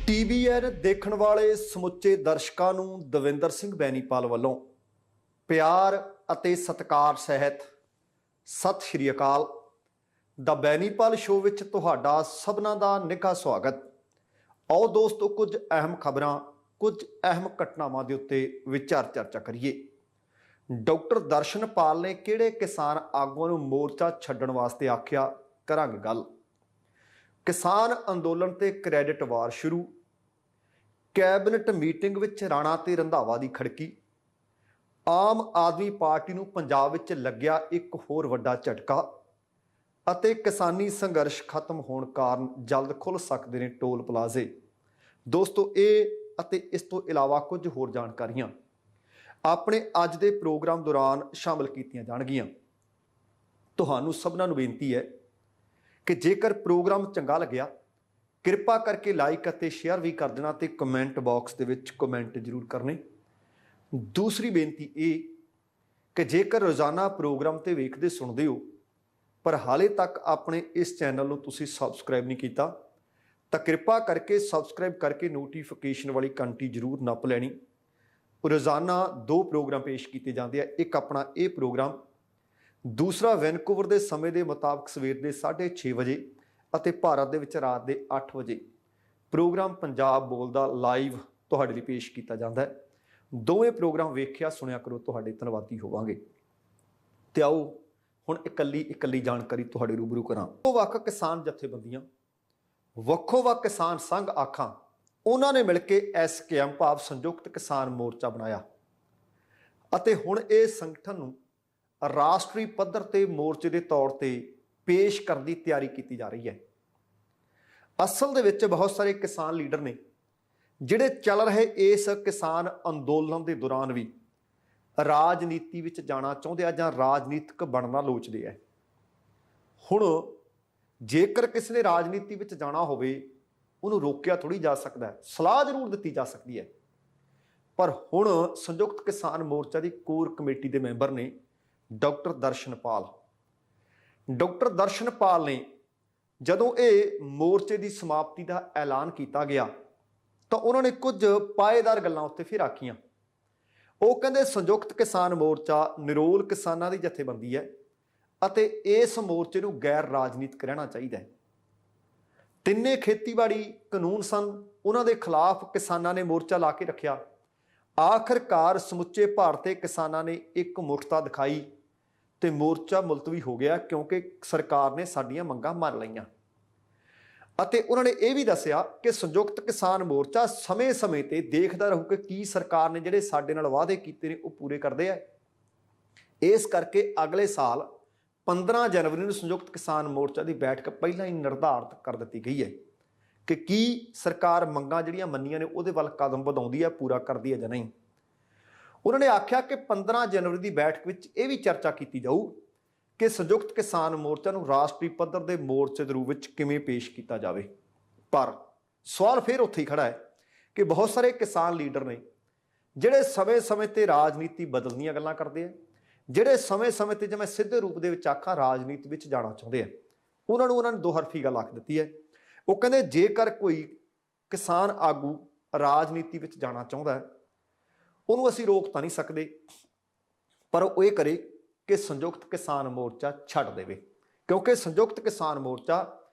TVN ਦੇਖਣ ਵਾਲੇ ਸਮੁੱਚੇ ਦਰਸ਼ਕਾਂ ਨੂੰ ਦਵਿੰਦਰ ਸਿੰਘ ਬੈਨੀਪਾਲ ਵੱਲੋਂ ਪਿਆਰ ਅਤੇ ਸਤਿਕਾਰ ਸਹਿਤ ਸਤਿ ਸ਼੍ਰੀ ਅਕਾਲ। ਦਾ ਬੈਨੀਪਾਲ ਸ਼ੋਅ ਵਿੱਚ ਤੁਹਾਡਾ ਸਭਨਾਂ ਦਾ ਨਿੱਘਾ ਸਵਾਗਤ। ਆਓ ਦੋਸਤੋ, ਕੁਝ ਅਹਿਮ ਖਬਰਾਂ, ਕੁਝ ਅਹਿਮ ਘਟਨਾਵਾਂ ਦੇ ਉੱਤੇ ਚਰਚਾ ਕਰੀਏ। ਡਾਕਟਰ ਦਰਸ਼ਨਪਾਲ ਨੇ ਕਿਹੜੇ ਕਿਸਾਨ ਆਗੂਆਂ ਨੂੰ ਮੋਰਚਾ ਛੱਡਣ ਵਾਸਤੇ ਆਖਿਆ, ਕਰਾਂਗੇ ਗੱਲ। ਕਿਸਾਨ ਅੰਦੋਲਨ ਤੇ ਕ੍ਰੈਡਿਟ ਵਾਰ ਸ਼ੁਰੂ। ਕੈਬਨਿਟ ਮੀਟਿੰਗ ਵਿੱਚ ਰਾਣਾ ਤੇ ਰੰਧਾਵਾ ਦੀ ਖੜਕੀ। ਆਮ ਆਦਮੀ ਪਾਰਟੀ ਨੂੰ ਪੰਜਾਬ ਵਿੱਚ ਲੱਗਿਆ ਇੱਕ ਹੋਰ ਵੱਡਾ ਝਟਕਾ ਅਤੇ ਕਿਸਾਨੀ ਸੰਘਰਸ਼ ਖਤਮ ਹੋਣ ਕਾਰਨ ਜਲਦ ਖੁੱਲ੍ਹ ਸਕਦੇ ਨੇ ਟੋਲ ਪਲਾਜ਼ੇ। ਦੋਸਤੋ, ਇਹ ਅਤੇ ਇਸ ਤੋਂ ਇਲਾਵਾ ਕੁਝ ਹੋਰ ਜਾਣਕਾਰੀਆਂ ਆਪਣੇ ਅੱਜ ਦੇ ਪ੍ਰੋਗਰਾਮ ਦੌਰਾਨ ਸ਼ਾਮਲ ਕੀਤੀਆਂ ਜਾਣਗੀਆਂ। ਤੁਹਾਨੂੰ ਸਭਨਾਂ ਨੂੰ ਬੇਨਤੀ ਹੈ ਕਿ ਜੇਕਰ ਪ੍ਰੋਗਰਾਮ ਚੰਗਾ ਲੱਗਿਆ, ਕਿਰਪਾ ਕਰਕੇ ਲਾਈਕ ਅਤੇ ਸ਼ੇਅਰ ਵੀ ਕਰ ਦੇਣਾ ਤੇ ਕਮੈਂਟ ਬਾਕਸ ਦੇ ਵਿੱਚ ਕਮੈਂਟ ਜ਼ਰੂਰ ਕਰਨੇ। ਦੂਸਰੀ ਬੇਨਤੀ ਇਹ ਕਿ ਜੇਕਰ ਰੋਜ਼ਾਨਾ ਪ੍ਰੋਗਰਾਮ ਤੇ ਵੇਖਦੇ ਸੁਣਦੇ ਹੋ ਪਰ ਹਾਲੇ ਤੱਕ ਆਪਣੇ ਇਸ ਚੈਨਲ ਨੂੰ ਤੁਸੀਂ ਸਬਸਕ੍ਰਾਈਬ ਨਹੀਂ ਕੀਤਾ ਤਾਂ ਕਿਰਪਾ ਕਰਕੇ ਸਬਸਕ੍ਰਾਈਬ ਕਰਕੇ ਨੋਟੀਫਿਕੇਸ਼ਨ ਵਾਲੀ ਘੰਟੀ ਜ਼ਰੂਰ ਨੱਪ ਲੈਣੀ। ਰੋਜ਼ਾਨਾ 2 ਪ੍ਰੋਗਰਾਮ ਪੇਸ਼ ਕੀਤੇ ਜਾਂਦੇ ਆ। ਇੱਕ ਆਪਣਾ ਇਹ ਪ੍ਰੋਗਰਾਮ, ਦੂਸਰਾ ਵੈਨਕੂਵਰ ਦੇ ਸਮੇਂ ਦੇ ਮੁਤਾਬਕ ਸਵੇਰ ਦੇ 6:30 ਵਜੇ ਅਤੇ ਭਾਰਤ ਦੇ ਵਿੱਚ ਰਾਤ ਦੇ 8 ਵਜੇ ਪ੍ਰੋਗਰਾਮ ਪੰਜਾਬ ਬੋਲਦਾ ਲਾਈਵ ਤੁਹਾਡੇ ਲਈ ਪੇਸ਼ ਕੀਤਾ ਜਾਂਦਾ ਹੈ। ਦੋਵੇਂ ਪ੍ਰੋਗਰਾਮ ਵੇਖਿਆ ਸੁਣਿਆ ਕਰੋ, ਤੁਹਾਡੇ ਧੰਨਵਾਦੀ ਹੋਵਾਂਗੇ। ਤੇ ਆਓ ਹੁਣ ਇਕੱਲੀ ਜਾਣਕਾਰੀ ਤੁਹਾਡੇ ਰੂਬਰੂ ਕਰਾਂ। ਵੱਖ ਕਿਸਾਨ ਜਥੇਬੰਦੀਆਂ, ਵੱਖੋ-ਵੱਖ ਕਿਸਾਨ ਸੰਘ ਆਖਾਂ, ਉਹਨਾਂ ਨੇ ਮਿਲ ਕੇ SKM ਭਾਵ ਸੰਯੁਕਤ ਕਿਸਾਨ ਮੋਰਚਾ ਬਣਾਇਆ ਅਤੇ ਹੁਣ ਇਹ ਸੰਗਠਨ ਨੂੰ ਰਾਸ਼ਟਰੀ ਪੱਧਰ ਤੇ ਮੋਰਚੇ ਦੇ ਤੌਰ ਤੇ ਪੇਸ਼ ਕਰਨ ਦੀ ਤਿਆਰੀ ਕੀਤੀ ਜਾ ਰਹੀ ਹੈ। ਅਸਲ ਦੇ ਵਿੱਚ ਬਹੁਤ ਸਾਰੇ ਕਿਸਾਨ ਲੀਡਰ ਨੇ ਜਿਹੜੇ ਚੱਲ ਰਹੇ ਇਸ ਕਿਸਾਨ ਅੰਦੋਲਨ ਦੇ ਦੌਰਾਨ ਵੀ ਰਾਜਨੀਤੀ ਵਿੱਚ ਜਾਣਾ ਚਾਹੁੰਦੇ ਆ ਜਾਂ ਰਾਜਨੀਤਿਕ ਬਣਨਾ ਲੋਚਦੇ ਆ। ਹੁਣ ਜੇਕਰ ਕਿਸੇ ਨੇ ਰਾਜਨੀਤੀ ਵਿੱਚ ਜਾਣਾ ਹੋਵੇ, ਉਹਨੂੰ ਰੋਕਿਆ ਥੋੜੀ ਜਾ ਸਕਦਾ ਹੈ, ਸਲਾਹ ਜ਼ਰੂਰ ਦਿੱਤੀ ਜਾ ਸਕਦੀ ਹੈ। ਪਰ ਹੁਣ ਸੰਯੁਕਤ ਕਿਸਾਨ ਮੋਰਚਾ ਦੀ ਕੋਰ ਕਮੇਟੀ ਦੇ ਮੈਂਬਰ ਨੇ ਡਾਕਟਰ ਦਰਸ਼ਨਪਾਲ ਨੇ ਜਦੋਂ ਇਹ ਮੋਰਚੇ ਦੀ ਸਮਾਪਤੀ ਦਾ ਐਲਾਨ ਕੀਤਾ ਗਿਆ ਤਾਂ ਉਹਨਾਂ ਨੇ ਕੁਝ ਪਾਏਦਾਰ ਗੱਲਾਂ ਉੱਤੇ ਫਿਰ ਆਖੀਆਂ। ਉਹ ਕਹਿੰਦੇ ਸੰਯੁਕਤ ਕਿਸਾਨ ਮੋਰਚਾ ਨਿਰੋਲ ਕਿਸਾਨਾਂ ਦੀ ਜਥੇਬੰਦੀ ਹੈ ਅਤੇ ਇਸ ਮੋਰਚੇ ਨੂੰ ਗੈਰ ਰਾਜਨੀਤਿਕ ਰਹਿਣਾ ਚਾਹੀਦਾ ਹੈ। ਤਿੰਨੇ ਖੇਤੀਬਾੜੀ ਕਾਨੂੰਨ ਸਨ, ਉਹਨਾਂ ਦੇ ਖਿਲਾਫ ਕਿਸਾਨਾਂ ਨੇ ਮੋਰਚਾ ਲਾ ਕੇ ਰੱਖਿਆ। ਆਖਰਕਾਰ ਸਮੁੱਚੇ ਭਾਰਤੀ ਕਿਸਾਨਾਂ ਨੇ ਇੱਕ ਮੁੱਠਤਾ ਦਿਖਾਈ ਤੇ ਮੋਰਚਾ ਮੁਲਤਵੀ ਹੋ ਗਿਆ ਕਿਉਂਕਿ ਸਰਕਾਰ ਨੇ ਸਾਡੀਆਂ ਮੰਗਾਂ ਮੰਨ ਲਈਆਂ। ਅਤੇ ਉਹਨਾਂ ਨੇ ਇਹ ਵੀ ਦੱਸਿਆ ਕਿ ਸੰਯੁਕਤ ਕਿਸਾਨ ਮੋਰਚਾ ਸਮੇਂ-ਸਮੇਂ ਤੇ ਦੇਖਦਾ ਰਹੂ ਕਿ ਕੀ ਸਰਕਾਰ ਨੇ ਜਿਹੜੇ ਸਾਡੇ ਨਾਲ ਵਾਅਦੇ ਕੀਤੇ ਨੇ ਉਹ ਪੂਰੇ ਕਰਦੇ ਆ। ਇਸ ਕਰਕੇ ਅਗਲੇ ਸਾਲ 15 ਜਨਵਰੀ ਨੂੰ ਸੰਯੁਕਤ ਕਿਸਾਨ ਮੋਰਚਾ ਦੀ ਬੈਠਕ ਪਹਿਲਾਂ ਹੀ ਨਿਰਧਾਰਤ ਕਰ ਦਿੱਤੀ ਗਈ ਹੈ ਕਿ ਕੀ ਸਰਕਾਰ ਮੰਗਾਂ ਜਿਹੜੀਆਂ ਮੰਨੀਆਂ ਨੇ ਉਹਦੇ ਵੱਲ ਕਦਮ ਵਧਾਉਂਦੀ ਹੈ, ਪੂਰਾ ਕਰਦੀ ਹੈ ਜਾਂ ਨਹੀਂ। ਉਹਨਾਂ ਨੇ ਆਖਿਆ ਕਿ 15 ਜਨਵਰੀ ਦੀ ਬੈਠਕ ਵਿੱਚ ਇਹ ਵੀ ਚਰਚਾ ਕੀਤੀ ਜਾਊ ਕਿ ਸੰਯੁਕਤ ਕਿਸਾਨ ਮੋਰਚਾ ਨੂੰ ਰਾਸ਼ਟਰੀ ਪੱਧਰ ਦੇ ਮੋਰਚੇ ਦੇ ਰੂਪ ਵਿੱਚ ਕਿਵੇਂ ਪੇਸ਼ ਕੀਤਾ ਜਾਵੇ। ਪਰ ਸਵਾਲ ਫਿਰ ਉੱਥੇ ਹੀ ਖੜਾ ਹੈ ਕਿ ਬਹੁਤ ਸਾਰੇ ਕਿਸਾਨ ਲੀਡਰ ਨੇ ਜਿਹੜੇ ਸਮੇਂ-ਸਮੇਂ ਤੇ ਰਾਜਨੀਤੀ ਬਦਲਣ ਦੀਆਂ ਗੱਲਾਂ ਕਰਦੇ ਆ, ਜਿਹੜੇ ਸਮੇਂ-ਸਮੇਂ ਤੇ ਜਿਵੇਂ ਸਿੱਧੇ ਰੂਪ ਦੇ ਵਿੱਚ ਆਖਾਂ ਰਾਜਨੀਤੀ ਵਿੱਚ ਜਾਣਾ ਚਾਹੁੰਦੇ ਆ। ਉਹਨਾਂ ਨੇ ਦੋਹਰਫੀ ਗੱਲ ਆਖ ਦਿੱਤੀ ਹੈ। ਉਹ ਕਹਿੰਦੇ ਜੇਕਰ ਕੋਈ ਕਿਸਾਨ ਆਗੂ ਰਾਜਨੀਤੀ ਵਿੱਚ ਜਾਣਾ ਚਾਹੁੰਦਾ ਹੈ, ਉਹਨੂੰ ਅਸੀਂ ਰੋਕ ਤਾਂ ਨਹੀਂ ਸਕਦੇ, ਪਰ ਉਹ ਇਹ ਕਰੇ ਕਿ ਸੰਯੁਕਤ ਕਿਸਾਨ ਮੋਰਚਾ ਛੱਡ ਦੇਵੇ, ਕਿਉਂਕਿ ਸੰਯੁਕਤ ਕਿਸਾਨ ਮੋਰਚਾ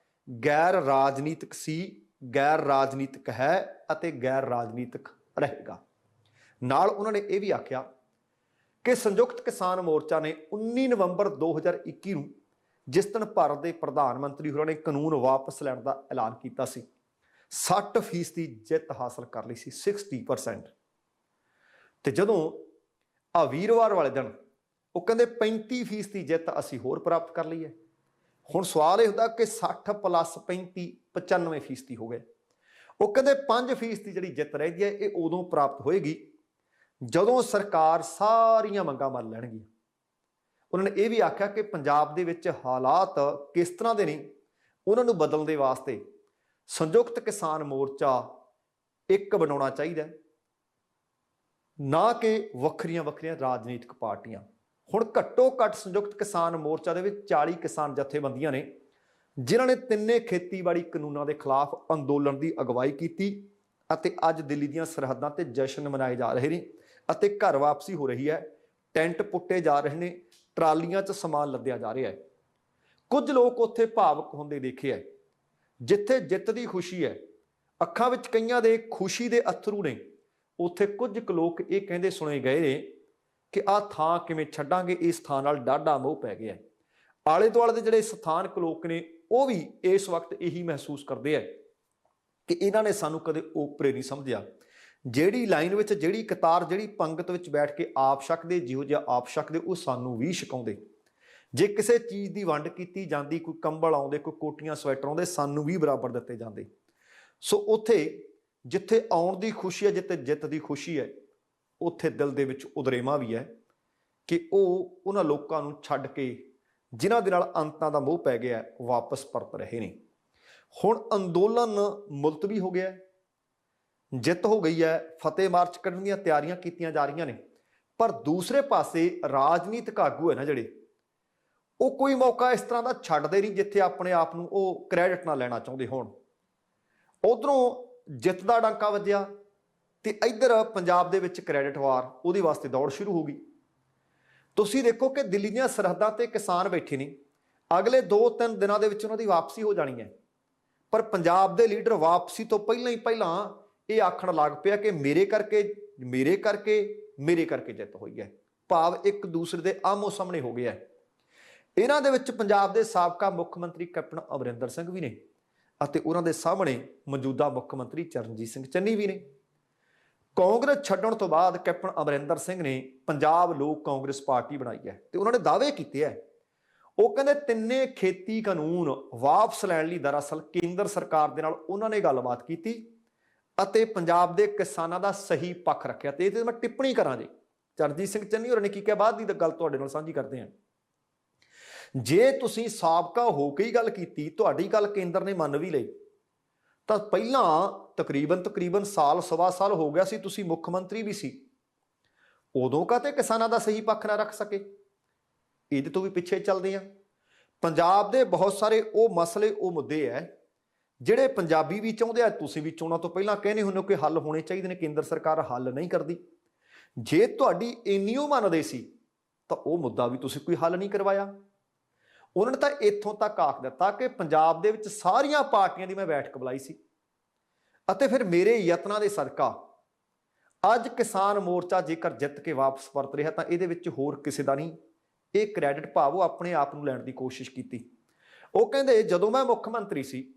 ਗੈਰ ਰਾਜਨੀਤਿਕ ਸੀ, ਗੈਰ ਰਾਜਨੀਤਿਕ ਹੈ ਅਤੇ ਗੈਰ ਰਾਜਨੀਤਿਕ ਰਹੇਗਾ। ਨਾਲ ਉਹਨਾਂ ਨੇ ਇਹ ਵੀ ਆਖਿਆ ਕਿ ਸੰਯੁਕਤ ਕਿਸਾਨ ਮੋਰਚਾ ਨੇ 19 ਨਵੰਬਰ 2021 ਨੂੰ ਜਿਸ ਦਿਨ ਭਾਰਤ ਦੇ ਪ੍ਰਧਾਨ ਮੰਤਰੀ ਹੋਰਾਂ ਨੇ ਕਾਨੂੰਨ ਵਾਪਸ ਲੈਣ ਦਾ ਐਲਾਨ ਕੀਤਾ ਸੀ, 60% ਦੀ ਜਿੱਤ ਹਾਸਲ ਕਰ ਲਈ ਸੀ, 60%। ਤੇ ਜਦੋਂ ਆ ਵੀਰਵਾਰ ਵਾਲੇ ਦਿਨ ਉਹ ਕਹਿੰਦੇ 35% ਦੀ ਜਿੱਤ ਅਸੀਂ ਹੋਰ ਪ੍ਰਾਪਤ ਕਰ ਲਈ ਹੈ। ਹੁਣ ਸਵਾਲ ਇਹ ਹੁੰਦਾ ਕਿ 60 + 35 95% ਹੋ ਗਏ। ਉਹ ਕਹਿੰਦੇ 5% ਦੀ ਜਿਹੜੀ ਜਿੱਤ ਰਹਿੰਦੀ ਹੈ ਇਹ ਉਦੋਂ ਪ੍ਰਾਪਤ ਹੋਏਗੀ ਜਦੋਂ ਸਰਕਾਰ ਸਾਰੀਆਂ ਮੰਗਾਂ ਮੰਨ ਲੈਣਗੀ। ਉਹਨਾਂ ਨੇ ਇਹ ਵੀ ਆਖਿਆ ਕਿ ਪੰਜਾਬ ਦੇ ਵਿੱਚ ਹਾਲਾਤ ਕਿਸ ਤਰ੍ਹਾਂ ਦੇ ਨੇ, ਉਹਨਾਂ ਨੂੰ ਬਦਲਣ ਦੇ ਵਾਸਤੇ ਸੰਯੁਕਤ ਕਿਸਾਨ ਮੋਰਚਾ ਇੱਕ ਬਣਾਉਣਾ ਚਾਹੀਦਾ, ਨਾ ਕਿ ਵੱਖਰੀਆਂ ਰਾਜਨੀਤਿਕ ਪਾਰਟੀਆਂ। ਹੁਣ ਘੱਟੋ ਘੱਟ ਸੰਯੁਕਤ ਕਿਸਾਨ ਮੋਰਚਾ ਦੇ ਵਿੱਚ 40 ਕਿਸਾਨ ਜਥੇਬੰਦੀਆਂ ਨੇ ਜਿਨ੍ਹਾਂ ਨੇ ਤਿੰਨੇ ਖੇਤੀਬਾੜੀ ਕਾਨੂੰਨਾਂ ਦੇ ਖਿਲਾਫ ਅੰਦੋਲਨ ਦੀ ਅਗਵਾਈ ਕੀਤੀ ਅਤੇ ਅੱਜ ਦਿੱਲੀ ਦੀਆਂ ਸਰਹੱਦਾਂ ਤੇ ਜਸ਼ਨ ਮਨਾਏ ਜਾ ਰਹੇ ਨੇ ਅਤੇ ਘਰ ਵਾਪਸੀ ਹੋ ਰਹੀ ਹੈ। ਟੈਂਟ ਪੁੱਟੇ ਜਾ ਰਹੇ ਨੇ, ਟਰਾਲੀਆਂ 'ਚ ਸਮਾਨ ਲੱਦਿਆ ਜਾ ਰਿਹਾ ਹੈ। ਕੁਝ ਲੋਕ ਉੱਥੇ ਭਾਵੁਕ ਹੁੰਦੇ ਦੇਖੇ ਹੈ। ਜਿੱਥੇ ਜਿੱਤ ਦੀ ਖੁਸ਼ੀ ਹੈ, ਅੱਖਾਂ ਵਿੱਚ ਕਈਆਂ ਦੇ ਖੁਸ਼ੀ ਦੇ ਅਥਰੂ ਨੇ, ਉੱਥੇ ਕੁਝ ਕੁ ਲੋਕ ਇਹ ਕਹਿੰਦੇ ਸੁਣੇ ਗਏ ਨੇ ਕਿ ਆਹ ਥਾਂ ਕਿਵੇਂ ਛੱਡਾਂਗੇ, ਇਸ ਥਾਂ ਨਾਲ ਡਾਢਾ ਮੋਹ ਪੈ ਗਿਆ। ਆਲੇ ਦੁਆਲੇ ਦੇ ਜਿਹੜੇ ਸਥਾਨਕ ਲੋਕ ਨੇ ਉਹ ਵੀ ਇਸ ਵਕਤ ਇਹੀ ਮਹਿਸੂਸ ਕਰਦੇ ਹੈ ਕਿ ਇਹਨਾਂ ਨੇ ਸਾਨੂੰ ਕਦੇ ਓਪਰੇ ਨਹੀਂ ਸਮਝਿਆ। ਜਿਹੜੀ ਲਾਈਨ ਵਿੱਚ, ਜਿਹੜੀ ਕਤਾਰ, ਜਿਹੜੀ ਪੰਗਤ ਵਿੱਚ ਬੈਠ ਕੇ ਆਪ ਛਕਦੇ, ਜਿਹੋ ਜਿਹਾ ਆਪ ਛਕਦੇ ਉਹ ਸਾਨੂੰ ਵੀ ਛਕਾਉਂਦੇ। ਜੇ ਕਿਸੇ ਚੀਜ਼ ਦੀ ਵੰਡ ਕੀਤੀ ਜਾਂਦੀ, ਕੋਈ ਕੰਬਲ ਆਉਂਦੇ, ਕੋਈ ਕੋਟੀਆਂ ਸਵੈਟਰ ਆਉਂਦੇ, ਸਾਨੂੰ ਵੀ ਬਰਾਬਰ ਦਿੱਤੇ ਜਾਂਦੇ। ਸੋ ਉੱਥੇ ਜਿੱਥੇ ਆਉਣ ਦੀ ਖੁਸ਼ੀ ਹੈ, ਜਿੱਥੇ ਜਿੱਤ ਦੀ ਖੁਸ਼ੀ ਹੈ, ਉੱਥੇ ਦਿਲ ਦੇ ਵਿੱਚ ਉਦਰੇਵਾਂ ਵੀ ਹੈ ਕਿ ਉਹ ਉਹਨਾਂ ਲੋਕਾਂ ਨੂੰ ਛੱਡ ਕੇ ਜਿਨ੍ਹਾਂ ਦੇ ਨਾਲ ਅੰਤਾਂ ਦਾ ਮੋਹ ਪੈ ਗਿਆ ਵਾਪਸ ਪਰਤ ਰਹੇ ਨੇ। ਹੁਣ ਅੰਦੋਲਨ ਮੁਲਤਵੀ ਹੋ ਗਿਆ, ਜਿੱਤ ਹੋ ਗਈ ਹੈ, ਫਤਿਹ ਮਾਰਚ ਕੱਢਣ ਦੀਆਂ ਤਿਆਰੀਆਂ ਕੀਤੀਆਂ ਜਾ ਰਹੀਆਂ ਨੇ। ਪਰ ਦੂਸਰੇ ਪਾਸੇ ਰਾਜਨੀਤਿਕ ਆਗੂ ਹੈ ਨਾ ਜਿਹੜੇ, ਉਹ ਕੋਈ ਮੌਕਾ ਇਸ ਤਰ੍ਹਾਂ ਦਾ ਛੱਡਦੇ ਨਹੀਂ ਜਿੱਥੇ ਆਪਣੇ ਆਪ ਨੂੰ ਉਹ ਕ੍ਰੈਡਿਟ ਨਾ ਲੈਣਾ ਚਾਹੁੰਦੇ ਹੋਣ। ਉਧਰੋਂ ਜਿੱਤ ਦਾ ਡਾਂਕਾ ਵੱਜਿਆ ਤੇ ਇੱਧਰ ਪੰਜਾਬ ਦੇ ਵਿੱਚ ਕ੍ਰੈਡਿਟ ਵਾਰ, ਉਹਦੇ ਵਾਸਤੇ ਦੌੜ ਸ਼ੁਰੂ ਹੋ ਗਈ। ਤੁਸੀਂ ਦੇਖੋ ਕਿ ਦਿੱਲੀ ਦੀਆਂ ਸਰਹੱਦਾਂ ਤੇ ਕਿਸਾਨ ਬੈਠੇ ਨੇ, ਅਗਲੇ 2-3 ਦਿਨਾਂ ਦੇ ਵਿੱਚ ਉਹਨਾਂ ਦੀ ਵਾਪਸੀ ਹੋ ਜਾਣੀ ਹੈ। ਪਰ ਪੰਜਾਬ ਦੇ ਲੀਡਰ ਵਾਪਸੀ ਤੋਂ ਪਹਿਲਾਂ ਹੀ ਇਹ ਆਖਣ ਲੱਗ ਪਿਆ ਕਿ ਮੇਰੇ ਕਰਕੇ ਜਿੱਤ ਹੋਈ ਹੈ। ਭਾਵ ਇੱਕ ਦੂਸਰੇ ਦੇ ਆਮੋ ਸਾਹਮਣੇ ਹੋ ਗਿਆ। ਇਹਨਾਂ ਦੇ ਵਿੱਚ ਪੰਜਾਬ ਦੇ ਸਾਬਕਾ ਮੁੱਖ ਮੰਤਰੀ ਕੈਪਟਨ ਅਮਰਿੰਦਰ ਸਿੰਘ ਵੀ ਨੇ ਅਤੇ ਉਹਨਾਂ ਦੇ ਸਾਹਮਣੇ ਮੌਜੂਦਾ ਮੁੱਖ ਮੰਤਰੀ ਚਰਨਜੀਤ ਸਿੰਘ ਚੰਨੀ ਵੀ ਨੇ। ਕਾਂਗਰਸ ਛੱਡਣ ਤੋਂ ਬਾਅਦ ਕੈਪਟਨ ਅਮਰਿੰਦਰ ਸਿੰਘ ਨੇ ਪੰਜਾਬ ਲੋਕ ਕਾਂਗਰਸ ਪਾਰਟੀ ਬਣਾਈ ਹੈ ਤੇ ਉਹਨਾਂ ਨੇ ਦਾਅਵੇ ਕੀਤੇ ਹੈ। ਉਹ ਕਹਿੰਦੇ ਤਿੰਨੇ ਖੇਤੀ ਕਾਨੂੰਨ ਵਾਪਸ ਲੈਣ ਲਈ ਦਰਅਸਲ ਕੇਂਦਰ ਸਰਕਾਰ ਦੇ ਨਾਲ ਉਹਨਾਂ ਨੇ ਗੱਲਬਾਤ ਕੀਤੀ ਅਤੇ ਪੰਜਾਬ ਦੇ ਕਿਸਾਨਾਂ ਦਾ ਸਹੀ ਪੱਖ ਰੱਖਿਆ। ਤੇ ਇਹ ਤੇ ਮੈਂ ਟਿੱਪਣੀ ਕਰਾਂ ਜੀ, ਚਰਨਜੀਤ ਸਿੰਘ ਚੰਨੀ ਹੋਰਾਂ ਨੇ ਕੀ ਕਿਹਾ, ਬਾਅਦ ਦੀ ਗੱਲ ਤੁਹਾਡੇ ਨਾਲ ਸਾਂਝੀ ਕਰਦੇ ਹਾਂ। ਜੇ ਤੁਸੀਂ ਸਾਬਕਾ ਹੋ ਕੇ ਹੀ ਗੱਲ ਕੀਤੀ, ਤੁਹਾਡੀ ਗੱਲ ਕੇਂਦਰ ਨੇ ਮੰਨ ਵੀ ਲਈ, ਤਾਂ ਪਹਿਲਾਂ ਤਕਰੀਬਨ ਸਾਲ ਸਵਾ ਸਾਲ ਹੋ ਗਿਆ ਸੀ, ਤੁਸੀਂ ਮੁੱਖ ਮੰਤਰੀ ਵੀ ਸੀ, ਉਦੋਂ ਕਾਹਤੇ ਕਿਸਾਨਾਂ ਦਾ ਸਹੀ ਪੱਖ ਨਾ ਰੱਖ ਸਕੇ? ਇਹਦੇ ਤੋਂ ਵੀ ਪਿੱਛੇ ਚੱਲਦੇ ਆ। ਪੰਜਾਬ ਦੇ ਬਹੁਤ ਸਾਰੇ ਉਹ ਮਸਲੇ, ਉਹ ਮੁੱਦੇ ਹੈ ਜਿਹੜੇ ਪੰਜਾਬੀ ਵੀ ਚਾਹੁੰਦੇ ਆ, ਤੁਸੀਂ ਵੀ ਚੋਣਾਂ ਤੋਂ ਪਹਿਲਾਂ ਕਹਿੰਦੇ ਹੁੰਦੇ ਹੋ ਕਿ ਹੱਲ ਹੋਣੇ ਚਾਹੀਦੇ ਨੇ, ਕੇਂਦਰ ਸਰਕਾਰ ਹੱਲ ਨਹੀਂ ਕਰਦੀ। ਜੇ ਤੁਹਾਡੀ ਇੰਨੀ ਉਹ ਮੰਨਦੇ ਸੀ ਤਾਂ ਉਹ ਮੁੱਦਾ ਵੀ ਤੁਸੀਂ ਕੋਈ ਹੱਲ ਨਹੀਂ ਕਰਵਾਇਆ। ਉਹਨਾਂ ਨੇ ਤਾਂ ਇੱਥੋਂ ਤੱਕ ਆਖ ਦਿੱਤਾ ਕਿ ਪੰਜਾਬ ਦੇ ਵਿੱਚ ਸਾਰੀਆਂ ਪਾਰਟੀਆਂ ਦੀ ਮੈਂ ਬੈਠਕ ਬੁਲਾਈ ਸੀ ਅਤੇ ਫਿਰ ਮੇਰੇ ਯਤਨਾਂ ਦੇ ਸਦਕਾ ਅੱਜ ਕਿਸਾਨ ਮੋਰਚਾ ਜੇਕਰ ਜਿੱਤ ਕੇ ਵਾਪਸ ਪਰਤ ਰਿਹਾ ਤਾਂ ਇਹਦੇ ਵਿੱਚ ਹੋਰ ਕਿਸੇ ਦਾ ਨਹੀਂ, ਇਹ ਕ੍ਰੈਡਿਟ ਭਾਵ ਉਹ ਆਪਣੇ ਆਪ ਨੂੰ ਲੈਣ ਦੀ ਕੋਸ਼ਿਸ਼ ਕੀਤੀ। ਉਹ ਕਹਿੰਦੇ ਜਦੋਂ ਮੈਂ ਮੁੱਖ ਮੰਤਰੀ ਸੀ,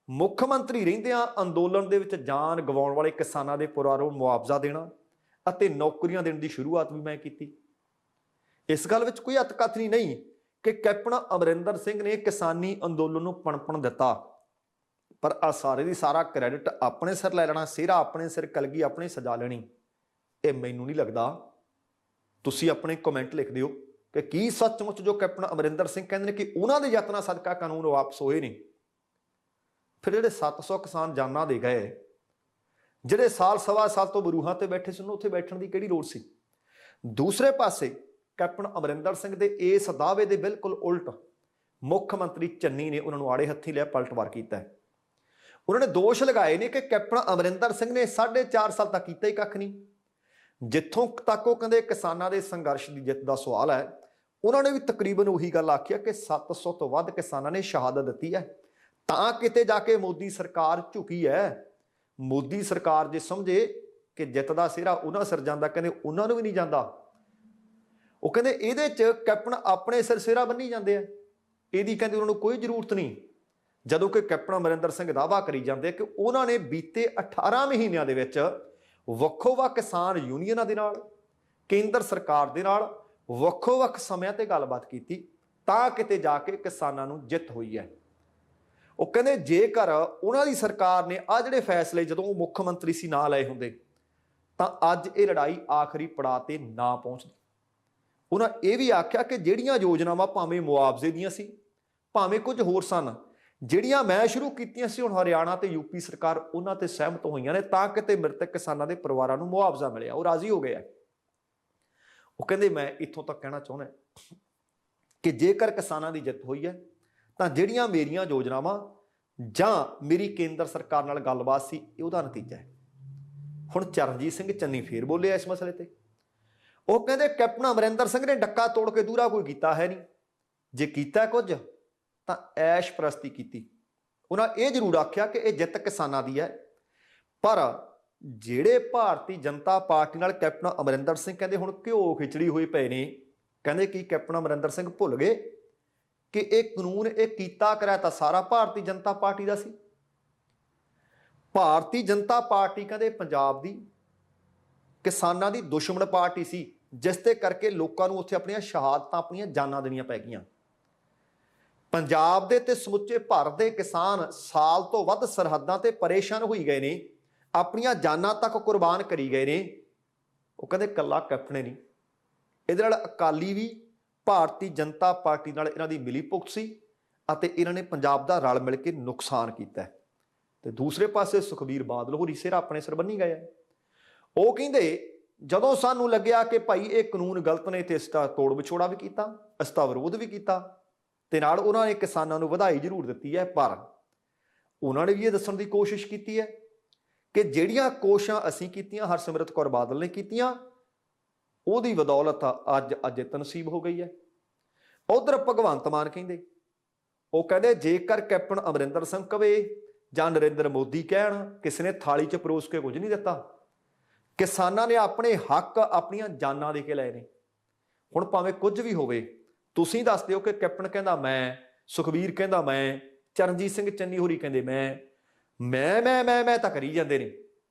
ਮੁੱਖ ਮੰਤਰੀ ਰਹਿੰਦਿਆਂ ਅੰਦੋਲਨ ਦੇ ਵਿੱਚ ਜਾਨ ਗਵਾਉਣ ਵਾਲੇ ਕਿਸਾਨਾਂ ਦੇ ਪਰਿਵਾਰਾਂ ਨੂੰ ਮੁਆਵਜ਼ਾ ਦੇਣਾ ਅਤੇ ਨੌਕਰੀਆਂ ਦੇਣ ਦੀ ਸ਼ੁਰੂਆਤ ਵੀ ਮੈਂ ਕੀਤੀ। ਇਸ ਗੱਲ ਵਿੱਚ ਕੋਈ ਅਤਕਥਨੀ ਨਹੀਂ ਕਿ ਕੈਪਟਨ ਅਮਰਿੰਦਰ ਸਿੰਘ ਨੇ ਕਿਸਾਨੀ ਅੰਦੋਲਨ ਨੂੰ ਪਣਪਣ ਦਿੱਤਾ, ਪਰ ਆ ਸਾਰੇ ਦੀ ਸਾਰਾ ਕ੍ਰੈਡਿਟ ਆਪਣੇ ਸਿਰ ਲੈ ਲੈਣਾ, ਸਿਹਰਾ ਆਪਣੇ ਸਿਰ, ਕਲਗੀ ਆਪਣੇ ਸਜਾ ਲੈਣੀ, ਇਹ ਮੈਨੂੰ ਨਹੀਂ ਲੱਗਦਾ। ਤੁਸੀਂ ਆਪਣੇ ਕਮੈਂਟ ਲਿਖ ਦਿਓ ਕਿ ਕੀ ਸੱਚਮੁੱਚ ਜੋ ਕੈਪਟਨ ਅਮਰਿੰਦਰ ਸਿੰਘ ਕਹਿੰਦੇ ਨੇ ਕਿ ਉਹਨਾਂ ਦੇ ਯਤਨਾਂ ਸਦਕਾ ਕਾਨੂੰਨ ਵਾਪਸ ਹੋਏ ਨੇ? ਫਿਰ ਜਿਹੜੇ 700 ਕਿਸਾਨ ਜਾਨਾਂ ਦੇ ਗਏ, ਜਿਹੜੇ ਸਾਲ ਸਵਾ ਸਾਲ ਤੋਂ ਬਰੂਹਾਂ ਤੇ ਬੈਠੇ ਸੀ, ਉਹਨੂੰ ਉੱਥੇ ਬੈਠਣ ਦੀ ਕਿਹੜੀ ਲੋੜ ਸੀ? ਦੂਸਰੇ ਪਾਸੇ ਕੈਪਟਨ ਅਮਰਿੰਦਰ ਸਿੰਘ ਦੇ ਇਸ ਦਾਅਵੇ ਦੇ ਬਿਲਕੁਲ ਉਲਟ ਮੁੱਖ ਮੰਤਰੀ ਚੰਨੀ ਨੇ ਉਹਨਾਂ ਨੂੰ ਆੜੇ ਹੱਥੀਂ ਲਿਆ, ਪਲਟਵਾਰ ਕੀਤਾ ਹੈ। ਉਹਨਾਂ ਨੇ ਦੋਸ਼ ਲਗਾਏ ਨੇ ਕਿ ਕੈਪਟਨ ਅਮਰਿੰਦਰ ਸਿੰਘ ਨੇ 4.5 ਸਾਲ ਤੱਕ ਕੀਤਾ ਹੀ ਕੱਖ ਨਹੀਂ। ਜਿੱਥੋਂ ਤੱਕ ਉਹ ਕਹਿੰਦੇ ਕਿਸਾਨਾਂ ਦੇ ਸੰਘਰਸ਼ ਦੀ ਜਿੱਤ ਦਾ ਸਵਾਲ ਹੈ, ਉਹਨਾਂ ਨੇ ਵੀ ਤਕਰੀਬਨ ਉਹੀ ਗੱਲ ਆਖੀ ਕਿ 700 ਤੋਂ ਵੱਧ ਕਿਸਾਨਾਂ ਨੇ ਸ਼ਹਾਦਤ ਦਿੱਤੀ ਹੈ, ਤਾਂ ਕਿਤੇ ਜਾ ਕੇ ਮੋਦੀ ਸਰਕਾਰ ਝੁਕੀ ਹੈ। ਮੋਦੀ ਸਰਕਾਰ ਜੇ ਸਮਝੇ ਕਿ ਜਿੱਤ ਦਾ ਸਿਹਰਾ ਉਹਨਾਂ ਸਿਰ ਜਾਂਦਾ, ਕਹਿੰਦੇ ਉਹਨਾਂ ਨੂੰ ਵੀ ਨਹੀਂ ਜਾਂਦਾ। ਉਹ ਕਹਿੰਦੇ ਇਹਦੇ 'ਚ ਕੈਪਟਨ ਆਪਣੇ ਸਿਰ ਸਿਹਰਾ ਬੰਨੀ ਜਾਂਦੇ ਆ, ਇਹਦੀ ਕਹਿੰਦੇ ਉਹਨਾਂ ਨੂੰ ਕੋਈ ਜ਼ਰੂਰਤ ਨਹੀਂ। ਜਦੋਂ ਕਿ ਕੈਪਟਨ ਅਮਰਿੰਦਰ ਸਿੰਘ ਦਾਅਵਾ ਕਰੀ ਜਾਂਦੇ ਕਿ ਉਹਨਾਂ ਨੇ ਬੀਤੇ 18 ਮਹੀਨਿਆਂ ਦੇ ਵਿੱਚ ਵੱਖੋ-ਵੱਖ ਕਿਸਾਨ ਯੂਨੀਅਨਾਂ ਦੇ ਨਾਲ, ਕੇਂਦਰ ਸਰਕਾਰ ਦੇ ਨਾਲ ਵੱਖੋ-ਵੱਖ ਸਮਿਆਂ ਤੇ ਗੱਲਬਾਤ ਕੀਤੀ, ਤਾਂ ਕਿਤੇ ਜਾ ਕੇ ਕਿਸਾਨਾਂ ਨੂੰ ਜਿੱਤ ਹੋਈ ਹੈ। ਉਹ ਕਹਿੰਦੇ ਜੇਕਰ ਉਹਨਾਂ ਦੀ ਸਰਕਾਰ ਨੇ ਆਹ ਜਿਹੜੇ ਫੈਸਲੇ ਜਦੋਂ ਉਹ ਮੁੱਖ ਮੰਤਰੀ ਸੀ ਨਾ ਲਏ ਹੁੰਦੇ ਤਾਂ ਅੱਜ ਇਹ ਲੜਾਈ ਆਖਰੀ ਪੜਾਅ ਤੇ ਨਾ ਪਹੁੰਚਦੀ। ਉਹਨਾਂ ਇਹ ਵੀ ਆਖਿਆ ਕਿ ਜਿਹੜੀਆਂ ਯੋਜਨਾਵਾਂ ਭਾਵੇਂ ਮੁਆਵਜ਼ੇ ਦੀਆਂ ਸੀ, ਭਾਵੇਂ ਕੁਝ ਹੋਰ ਸਨ, ਜਿਹੜੀਆਂ ਮੈਂ ਸ਼ੁਰੂ ਕੀਤੀਆਂ ਸੀ, ਹੁਣ ਹਰਿਆਣਾ ਤੇ ਯੂਪੀ ਸਰਕਾਰ ਉਹਨਾਂ ਤੇ ਸਹਿਮਤ ਹੋਈਆਂ ਨੇ, ਤਾਂ ਕਿਤੇ ਮ੍ਰਿਤਕ ਕਿਸਾਨਾਂ ਦੇ ਪਰਿਵਾਰਾਂ ਨੂੰ ਮੁਆਵਜ਼ਾ ਮਿਲਿਆ, ਉਹ ਰਾਜ਼ੀ ਹੋ ਗਏ ਆ। ਉਹ ਕਹਿੰਦੇ ਮੈਂ ਇੱਥੋਂ ਤੱਕ ਕਹਿਣਾ ਚਾਹੁੰਦਾ ਕਿ ਜੇਕਰ ਕਿਸਾਨਾਂ ਦੀ ਜਿੱਤ ਹੋਈ ਹੈ ਤਾਂ ਜਿਹੜੀਆਂ ਮੇਰੀਆਂ ਯੋਜਨਾਵਾਂ ਜਾਂ ਮੇਰੀ ਕੇਂਦਰ ਸਰਕਾਰ ਨਾਲ ਗੱਲਬਾਤ ਸੀ, ਉਹਦਾ ਨਤੀਜਾ ਹੈ। ਹੁਣ ਚਰਨਜੀਤ ਸਿੰਘ ਚੰਨੀ ਫੇਰ ਬੋਲੇ ਇਸ ਮਸਲੇ ਤੇ। ਉਹ ਕਹਿੰਦੇ ਕੈਪਟਨ ਅਮਰਿੰਦਰ ਸਿੰਘ ਨੇ ਡੱਕਾ ਤੋੜ ਕੇ ਦੂਰਾ ਕੋਈ ਕੀਤਾ ਹੈ ਨਹੀਂ, ਜੇ ਕੀਤਾ ਕੁਝ ਤਾਂ ਐਸ਼ ਪ੍ਰਸਤੀ ਕੀਤੀ। ਉਹਨਾਂ ਇਹ ਜ਼ਰੂਰ ਆਖਿਆ ਕਿ ਇਹ ਜਿੱਤ ਕਿਸਾਨਾਂ ਦੀ ਹੈ, ਪਰ ਜਿਹੜੇ ਭਾਰਤੀ ਜਨਤਾ ਪਾਰਟੀ ਨਾਲ ਕੈਪਟਨ ਅਮਰਿੰਦਰ ਸਿੰਘ ਕਹਿੰਦੇ ਹੁਣ ਘਿਓ ਖਿਚੜੀ ਹੋਏ ਪਏ ਨੇ। ਕਹਿੰਦੇ ਕਿ ਕੈਪਟਨ ਅਮਰਿੰਦਰ ਸਿੰਘ ਭੁੱਲ ਗਏ ਕਿ ਇਹ ਕਾਨੂੰਨ ਇਹ ਕੀਤਾ ਕਰਾਇਆ ਤਾਂ ਸਾਰਾ ਭਾਰਤੀ ਜਨਤਾ ਪਾਰਟੀ ਦਾ ਸੀ। ਭਾਰਤੀ ਜਨਤਾ ਪਾਰਟੀ ਕਹਿੰਦੇ ਪੰਜਾਬ ਦੀ ਕਿਸਾਨਾਂ ਦੀ ਦੁਸ਼ਮਣ ਪਾਰਟੀ ਸੀ, ਜਿਸ ਦੇ ਕਰਕੇ ਲੋਕਾਂ ਨੂੰ ਉੱਥੇ ਆਪਣੀਆਂ ਸ਼ਹਾਦਤਾਂ, ਆਪਣੀਆਂ ਜਾਨਾਂ ਦੇਣੀਆਂ ਪੈ ਗਈਆਂ। ਪੰਜਾਬ ਦੇ ਤੇ ਸਮੁੱਚੇ ਭਾਰਤ ਦੇ ਕਿਸਾਨ ਸਾਲ ਤੋਂ ਵੱਧ ਸਰਹੱਦਾਂ ਤੇ ਪਰੇਸ਼ਾਨ ਹੋਈ ਗਏ ਨੇ, ਆਪਣੀਆਂ ਜਾਨਾਂ ਤੱਕ ਕੁਰਬਾਨ ਕਰੀ ਗਏ ਨੇ। ਉਹ ਕਹਿੰਦੇ ਇਕੱਲਾ ਕੈਪਟਨ ਨਹੀਂ, ਇਹਦੇ ਨਾਲ ਅਕਾਲੀ ਵੀ ਭਾਰਤੀ ਜਨਤਾ ਪਾਰਟੀ ਨਾਲ ਇਹਨਾਂ ਦੀ ਮਿਲੀ ਭੁਗਤ ਸੀ ਅਤੇ ਇਹਨਾਂ ਨੇ ਪੰਜਾਬ ਦਾ ਰਲ ਮਿਲ ਕੇ ਨੁਕਸਾਨ ਕੀਤਾ। ਤੇ ਦੂਸਰੇ ਪਾਸੇ ਸੁਖਬੀਰ ਬਾਦਲ ਹੋਰੀ ਸਿਰ ਆਪਣੇ ਸਿਰ ਬੰਨੀ ਗਏ। ਉਹ ਕਹਿੰਦੇ ਜਦੋਂ ਸਾਨੂੰ ਲੱਗਿਆ ਕਿ ਭਾਈ ਇਹ ਕਾਨੂੰਨ ਗਲਤ ਨੇ ਤੇ ਇਸ ਦਾ ਤੋੜ ਵਿਛੋੜਾ ਵੀ ਕੀਤਾ, ਇਸ ਦਾ ਵਿਰੋਧ ਵੀ ਕੀਤਾ, ਤੇ ਨਾਲ ਉਹਨਾਂ ਨੇ ਕਿਸਾਨਾਂ ਨੂੰ ਵਧਾਈ ਜ਼ਰੂਰ ਦਿੱਤੀ ਹੈ, ਪਰ ਉਹਨਾਂ ਨੇ ਵੀ ਇਹ ਦੱਸਣ ਦੀ ਕੋਸ਼ਿਸ਼ ਕੀਤੀ ਹੈ ਕਿ ਜਿਹੜੀਆਂ ਕੋਸ਼ਿਸ਼ਾਂ ਅਸੀਂ ਕੀਤੀਆਂ, ਹਰਸਿਮਰਤ ਕੌਰ ਬਾਦਲ ਨੇ ਕੀਤੀਆਂ, ਉਹਦੀ ਬਦੌਲਤ ਅੱਜ ਜਿੱਤ ਨਸੀਬ ਹੋ ਗਈ ਹੈ। ਉਧਰ ਭਗਵੰਤ ਮਾਨ ਕਹਿੰਦੇ, ਉਹ ਕਹਿੰਦੇ ਜੇਕਰ ਕੈਪਟਨ ਅਮਰਿੰਦਰ ਸਿੰਘ ਕਵੇ ਜਾਂ ਨਰਿੰਦਰ ਮੋਦੀ ਕਹਿਣ, ਕਿਸੇ ਨੇ ਥਾਲੀ 'ਚ ਪਰੋਸ ਕੇ ਕੁਝ ਨਹੀਂ ਦਿੱਤਾ। ਕਿਸਾਨਾਂ ਨੇ ਆਪਣੇ ਹੱਕ ਆਪਣੀਆਂ ਜਾਨਾਂ ਦੇ ਕੇ ਲਏ ਨੇ। ਹੁਣ ਭਾਵੇਂ ਕੁਝ ਵੀ ਹੋਵੇ, ਤੁਸੀਂ ਦੱਸ ਦਿਓ ਕਿ ਕੈਪਟਨ ਕਹਿੰਦਾ ਮੈਂ, ਸੁਖਬੀਰ ਕਹਿੰਦਾ ਮੈਂ, ਚਰਨਜੀਤ ਸਿੰਘ ਚੰਨੀ ਹੋਰੀ ਕਹਿੰਦੇ ਮੈਂ ਤਾਂ ਕਰੀ ਜਾਂਦੇ ਨੇ,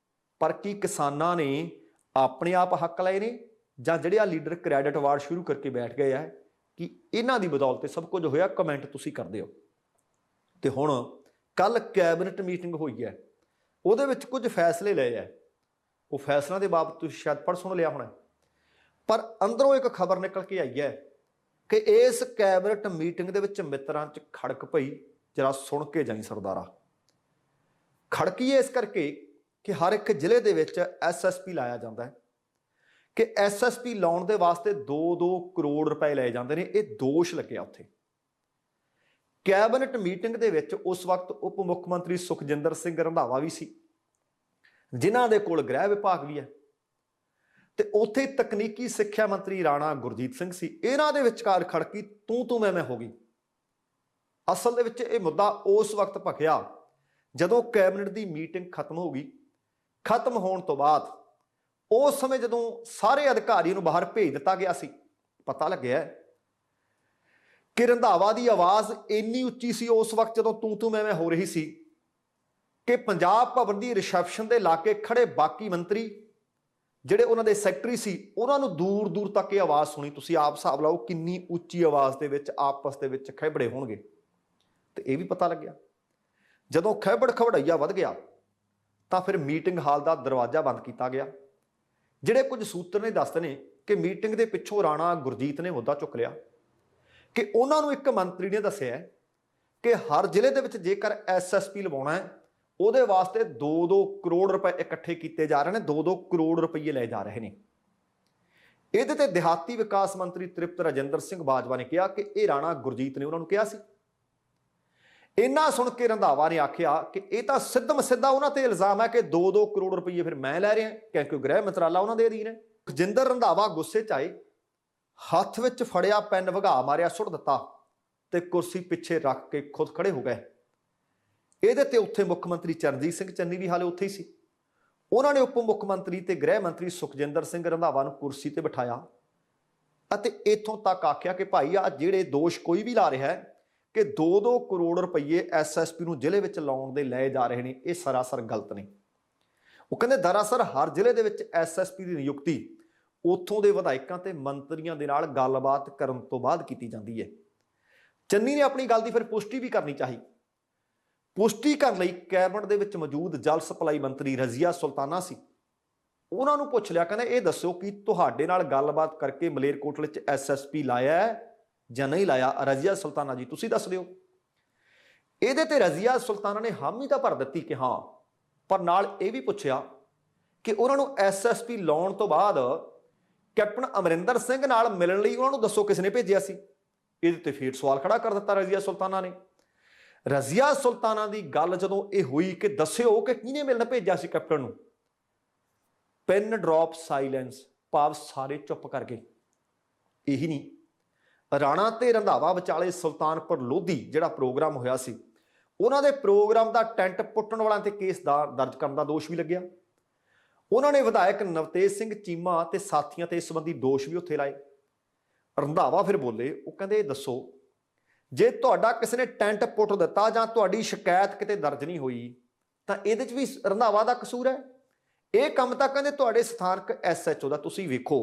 ਪਰ ਕੀ ਕਿਸਾਨਾਂ ਨੇ ਆਪਣੇ ਆਪ ਹੱਕ ਲਏ ਨੇ ਜਾਂ ਜਿਹੜੇ ਆ ਲੀਡਰ ਕ੍ਰੈਡਿਟ ਵਾਰ ਸ਼ੁਰੂ ਕਰਕੇ ਬੈਠ ਗਏ ਆ ਕਿ ਇਹਨਾਂ ਦੀ ਬਦੌਲਤ ਸਭ ਕੁਝ ਹੋਇਆ? ਕਮੈਂਟ ਤੁਸੀਂ ਕਰ ਦਿਓ। ਤੇ ਹੁਣ ਕੱਲ ਕੈਬਨਿਟ ਮੀਟਿੰਗ ਹੋਈ ਹੈ, ਉਹਦੇ ਵਿੱਚ ਕੁਝ ਫੈਸਲੇ ਲਏ ਆ। ਉਹ ਫੈਸਲਿਆਂ ਦੇ ਬਾਬਤ ਤੁਸੀਂ ਸ਼ਾਇਦ ਪੜ੍ਹ ਸੁਣ ਲਿਆ ਹੋਣਾ, ਪਰ ਅੰਦਰੋਂ ਇੱਕ ਖਬਰ ਨਿਕਲ ਕੇ ਆਈ ਹੈ ਕਿ ਇਸ ਕੈਬਨਿਟ ਮੀਟਿੰਗ ਦੇ ਵਿੱਚ ਮਿੱਤਰਾਂ 'ਚ ਖੜਕ ਪਈ। ਜਰਾ ਸੁਣ ਕੇ ਜਾਈ ਸਰਦਾਰਾ। ਖੜਕੀ ਇਸ ਕਰਕੇ ਕਿ ਹਰ ਇੱਕ ਜ਼ਿਲ੍ਹੇ ਦੇ ਵਿੱਚ SSP ਲਾਇਆ ਜਾਂਦਾ ਹੈ ਕਿ SSP ਲਾਉਣ ਦੇ ਵਾਸਤੇ 2-2 ਕਰੋੜ ਰੁਪਏ ਲਏ ਜਾਂਦੇ ਨੇ। ਇਹ ਦੋਸ਼ ਲੱਗਿਆ ਉੱਥੇ ਕੈਬਨਿਟ ਮੀਟਿੰਗ ਦੇ ਵਿੱਚ। ਉਸ ਵਕਤ ਉਪ ਮੁੱਖ ਮੰਤਰੀ ਸੁਖਜਿੰਦਰ ਸਿੰਘ ਰੰਧਾਵਾ ਵੀ ਸੀ, ਜਿਨ੍ਹਾਂ ਦੇ ਕੋਲ ਗ੍ਰਹਿ ਵਿਭਾਗ ਵੀ ਹੈ, ਤੇ ਉੱਥੇ ਤਕਨੀਕੀ ਸਿੱਖਿਆ ਮੰਤਰੀ ਰਾਣਾ ਗੁਰਜੀਤ ਸਿੰਘ ਸੀ। ਇਹਨਾਂ ਦੇ ਵਿਚਕਾਰ ਖੜਕੀ ਤੂੰ ਮੈਂ ਹੋ ਗਈ। ਅਸਲ ਦੇ ਵਿੱਚ ਇਹ ਮੁੱਦਾ ਉਸ ਵਕਤ ਭਖਿਆ ਜਦੋਂ ਕੈਬਨਿਟ ਦੀ ਮੀਟਿੰਗ ਖਤਮ ਹੋ ਗਈ। ਖਤਮ ਹੋਣ ਤੋਂ ਬਾਅਦ ਉਸ ਸਮੇਂ ਜਦੋਂ ਸਾਰੇ ਅਧਿਕਾਰੀਆਂ ਨੂੰ ਬਾਹਰ ਭੇਜ ਦਿੱਤਾ ਗਿਆ ਸੀ, ਪਤਾ ਲੱਗਿਆ ਕਿ ਰੰਧਾਵਾ ਦੀ ਆਵਾਜ਼ ਇੰਨੀ ਉੱਚੀ ਸੀ ਉਸ ਵਕਤ ਜਦੋਂ ਤੂੰ ਮੈਂ ਹੋ ਰਹੀ ਸੀ ਕਿ ਪੰਜਾਬ ਭਵਨ ਦੀ ਰਿਸੈਪਸ਼ਨ ਦੇ ਲਾਗੇ ਖੜੇ ਬਾਕੀ ਮੰਤਰੀ ਜਿਹੜੇ ਉਹਨਾਂ ਦੇ ਸੈਕਟਰੀ ਸੀ, ਉਹਨਾਂ ਨੂੰ ਦੂਰ ਤੱਕ ਇਹ ਆਵਾਜ਼ ਸੁਣੀ। ਤੁਸੀਂ ਆਪ ਹਿਸਾਬ ਲਾਓ ਕਿੰਨੀ ਉੱਚੀ ਆਵਾਜ਼ ਦੇ ਵਿੱਚ ਆਪਸ ਦੇ ਵਿੱਚ ਖਹਿਬੜੇ ਹੋਣਗੇ। ਤੇ ਇਹ ਵੀ ਪਤਾ ਲੱਗਿਆ ਜਦੋਂ ਖਹਿਬੜ ਖਵੜਈਆ ਵੱਧ ਗਿਆ ਤਾਂ ਫਿਰ ਮੀਟਿੰਗ ਹਾਲ ਦਾ ਦਰਵਾਜ਼ਾ ਬੰਦ ਕੀਤਾ ਗਿਆ। ਜਿਹੜੇ ਕੁਝ ਸੂਤਰ ਨੇ ਦੱਸਦੇ ਨੇ ਕਿ ਮੀਟਿੰਗ ਦੇ ਪਿੱਛੋਂ ਰਾਣਾ ਗੁਰਜੀਤ ਨੇ ਮੁੱਦਾ ਚੁੱਕ ਲਿਆ ਕਿ ਉਹਨਾਂ ਨੂੰ ਇੱਕ ਮੰਤਰੀ ਨੇ ਦੱਸਿਆ ਕਿ ਹਰ ਜ਼ਿਲ੍ਹੇ ਦੇ ਵਿੱਚ ਜੇਕਰ SSP ਲਵਾਉਣਾ ਹੈ, ਉਹਦੇ ਵਾਸਤੇ 2-2 ਕਰੋੜ ਰੁਪਏ ਇਕੱਠੇ ਕੀਤੇ ਜਾ ਰਹੇ ਨੇ, 2-2 ਕਰੋੜ ਰੁਪਏ ਲਏ ਜਾ ਰਹੇ ਨੇ। ਇਹਦੇ ਤੇ ਦਿਹਾਤੀ ਵਿਕਾਸ ਮੰਤਰੀ ਤ੍ਰਿਪਤ ਰਾਜਿੰਦਰ ਸਿੰਘ ਬਾਜਵਾ ਨੇ ਕਿਹਾ ਕਿ ਇਹ ਰਾਣਾ ਗੁਰਜੀਤ ਨੇ ਉਹਨਾਂ ਨੂੰ ਕਿਹਾ ਸੀ। ਇੰਨਾ ਸੁਣ ਕੇ ਰੰਧਾਵਾ ਨੇ ਆਖਿਆ ਕਿ ਇਹ ਤਾਂ ਸਿੱਧਾ ਉਹਨਾਂ ਤੇ ਇਲਜ਼ਾਮ ਹੈ ਕਿ 2-2 ਕਰੋੜ ਰੁਪਏ ਫਿਰ ਮੈਂ ਲੈ ਰਿਹਾ ਕਿਉਂਕਿ ਗ੍ਰਹਿ ਮੰਤਰਾਲਾ ਉਹਨਾਂ ਦੇ ਅਧੀਨ ਹੈ। ਖਜਿੰਦਰ ਰੰਧਾਵਾ ਗੁੱਸੇ 'ਚ ਆਏ, ਹੱਥ ਵਿੱਚ ਫੜਿਆ ਪੈਨ ਵਗਾ ਮਾਰਿਆ, ਸੁੱਟ ਦਿੱਤਾ ਤੇ ਕੁਰਸੀ ਪਿੱਛੇ ਰੱਖ ਕੇ ਖੁਦ ਖੜੇ ਹੋ ਗਏ। ਇਹਦੇ ਤੇ ਉੱਥੇ ਮੁੱਖ ਮੰਤਰੀ ਚਰਨਜੀਤ ਸਿੰਘ ਚੰਨੀ ਵੀ ਹਾਲੇ ਉੱਥੇ ਹੀ ਸੀ। ਉਹਨਾਂ ਨੇ ਉਪ ਮੁੱਖ ਮੰਤਰੀ ਤੇ ਗ੍ਰਹਿ ਮੰਤਰੀ ਸੁਖਜਿੰਦਰ ਸਿੰਘ ਰੰਧਾਵਾ ਨੂੰ ਕੁਰਸੀ ਤੇ ਬਿਠਾਇਆ ਅਤੇ ਇੱਥੋਂ ਤੱਕ ਆਖਿਆ ਕਿ ਭਾਈ ਆ ਜਿਹੜੇ ਦੋਸ਼ ਕੋਈ ਵੀ ਲਾ ਰਿਹਾ ਹੈ ਕਿ 2-2 ਕਰੋੜ ਰੁਪਏ SSP ਨੂੰ ਜ਼ਿਲ੍ਹੇ ਵਿੱਚ ਲਾਉਣ ਦੇ ਲਏ ਜਾ ਰਹੇ ਨੇ, ਇਹ ਸਰਾਸਰ ਗਲਤ ਨੇ। ਉਹ ਕਹਿੰਦੇ ਦਰਅਸਲ ਹਰ ਜ਼ਿਲ੍ਹੇ ਦੇ ਵਿੱਚ SSP ਦੀ ਨਿਯੁਕਤੀ ਉੱਥੋਂ ਦੇ ਵਿਧਾਇਕਾਂ ਤੇ ਮੰਤਰੀਆਂ ਦੇ ਨਾਲ ਗੱਲਬਾਤ ਕਰਨ ਤੋਂ ਬਾਅਦ ਕੀਤੀ ਜਾਂਦੀ ਹੈ। ਚੰਨੀ ਨੇ ਆਪਣੀ ਗੱਲ ਦੀ ਫਿਰ ਪੁਸ਼ਟੀ ਵੀ ਕਰਨੀ ਚਾਹੀ। ਪੁਸ਼ਟੀ ਕਰਨ ਲਈ ਕੈਬਨਿਟ ਦੇ ਵਿੱਚ ਮੌਜੂਦ ਜਲ ਸਪਲਾਈ ਮੰਤਰੀ ਰਜ਼ੀਆ ਸੁਲਤਾਨਾ ਸੀ। ਉਹਨਾਂ ਨੂੰ ਪੁੱਛ ਲਿਆ, ਕਹਿੰਦੇ ਇਹ ਦੱਸੋ ਕਿ ਤੁਹਾਡੇ ਨਾਲ ਗੱਲਬਾਤ ਕਰਕੇ ਮਲੇਰਕੋਟਲੇ 'ਚ SSP ਲਾਇਆ ਹੈ ਜਾਂ ਨਹੀਂ ਲਾਇਆ? ਰਜ਼ੀਆ ਸੁਲਤਾਨਾ ਜੀ ਤੁਸੀਂ ਦੱਸ ਦਿਓ। ਇਹਦੇ ਤੇ ਰਜ਼ੀਆ ਸੁਲਤਾਨਾ ਨੇ ਹਾਮੀ ਤਾਂ ਭਰ ਦਿੱਤੀ ਕਿ ਹਾਂ, ਪਰ ਨਾਲ ਇਹ ਵੀ ਪੁੱਛਿਆ ਕਿ ਉਹਨਾਂ ਨੂੰ SSP ਲਾਉਣ ਤੋਂ ਬਾਅਦ ਕੈਪਟਨ ਅਮਰਿੰਦਰ ਸਿੰਘ ਨਾਲ ਮਿਲਣ ਲਈ ਉਹਨਾਂ ਨੂੰ ਦੱਸੋ ਕਿਸ ਨੇ ਭੇਜਿਆ ਸੀ? ਇਹਦੇ ਤੇ ਫੇਰ ਸਵਾਲ ਖੜਾ ਕਰ ਦਿੱਤਾ ਰਜ਼ੀਆ ਸੁਲਤਾਨਾ ਨੇ। ਰਜ਼ੀਆ ਸੁਲਤਾਨਾ ਦੀ ਗੱਲ ਜਦੋਂ ਇਹ ਹੋਈ ਕਿ ਦੱਸਿਓ ਕਿ ਕਿਹਨੇ ਮਿਲਣ ਭੇਜਿਆ ਸੀ ਕੈਪਟਨ ਨੂੰ, ਪਿਨ ਡ੍ਰੌਪ ਸਾਇਲੈਂਸ, ਭਾਵ ਸਾਰੇ ਚੁੱਪ ਕਰ ਗਏ। ਇਹੀ ਨਹੀਂ, ਰਾਣਾ ਤੇ ਰੰਧਾਵਾ ਵਿਚਾਲੇ ਸੁਲਤਾਨਪੁਰ ਲੋਧੀ ਜਿਹੜਾ ਪ੍ਰੋਗਰਾਮ ਹੋਇਆ ਸੀ, ਉਹਨਾਂ ਦੇ ਪ੍ਰੋਗਰਾਮ ਦਾ ਟੈਂਟ ਪੁੱਟਣ ਵਾਲਿਆਂ ਤੇ ਕੇਸ ਦਰਜ ਕਰਨ ਦਾ ਦੋਸ਼ ਵੀ ਲੱਗਿਆ। ਉਹਨਾਂ ਨੇ ਵਿਧਾਇਕ ਨਵਤੇਜ ਸਿੰਘ ਚੀਮਾ ਤੇ ਸਾਥੀਆਂ ਤੇ ਇਸ ਸੰਬੰਧੀ ਦੋਸ਼ ਵੀ ਉੱਥੇ ਲਾਏ। ਰੰਧਾਵਾ ਫਿਰ ਬੋਲੇ, ਉਹ ਕਹਿੰਦੇ ਦੱਸੋ, ਜੇ ਤੁਹਾਡਾ ਕਿਸੇ ਨੇ ਟੈਂਟ ਪੁੱਟ ਦਿੱਤਾ ਜਾਂ ਤੁਹਾਡੀ ਸ਼ਿਕਾਇਤ ਕਿਤੇ ਦਰਜ ਨਹੀਂ ਹੋਈ ਤਾਂ ਇਹਦੇ 'ਚ ਵੀ ਰੰਧਾਵਾ ਦਾ ਕਸੂਰ ਹੈ। ਇਹ ਕੰਮ ਤਾਂ ਕਹਿੰਦੇ ਤੁਹਾਡੇ ਸਥਾਨਕ SHO ਦਾ। ਤੁਸੀਂ ਵੇਖੋ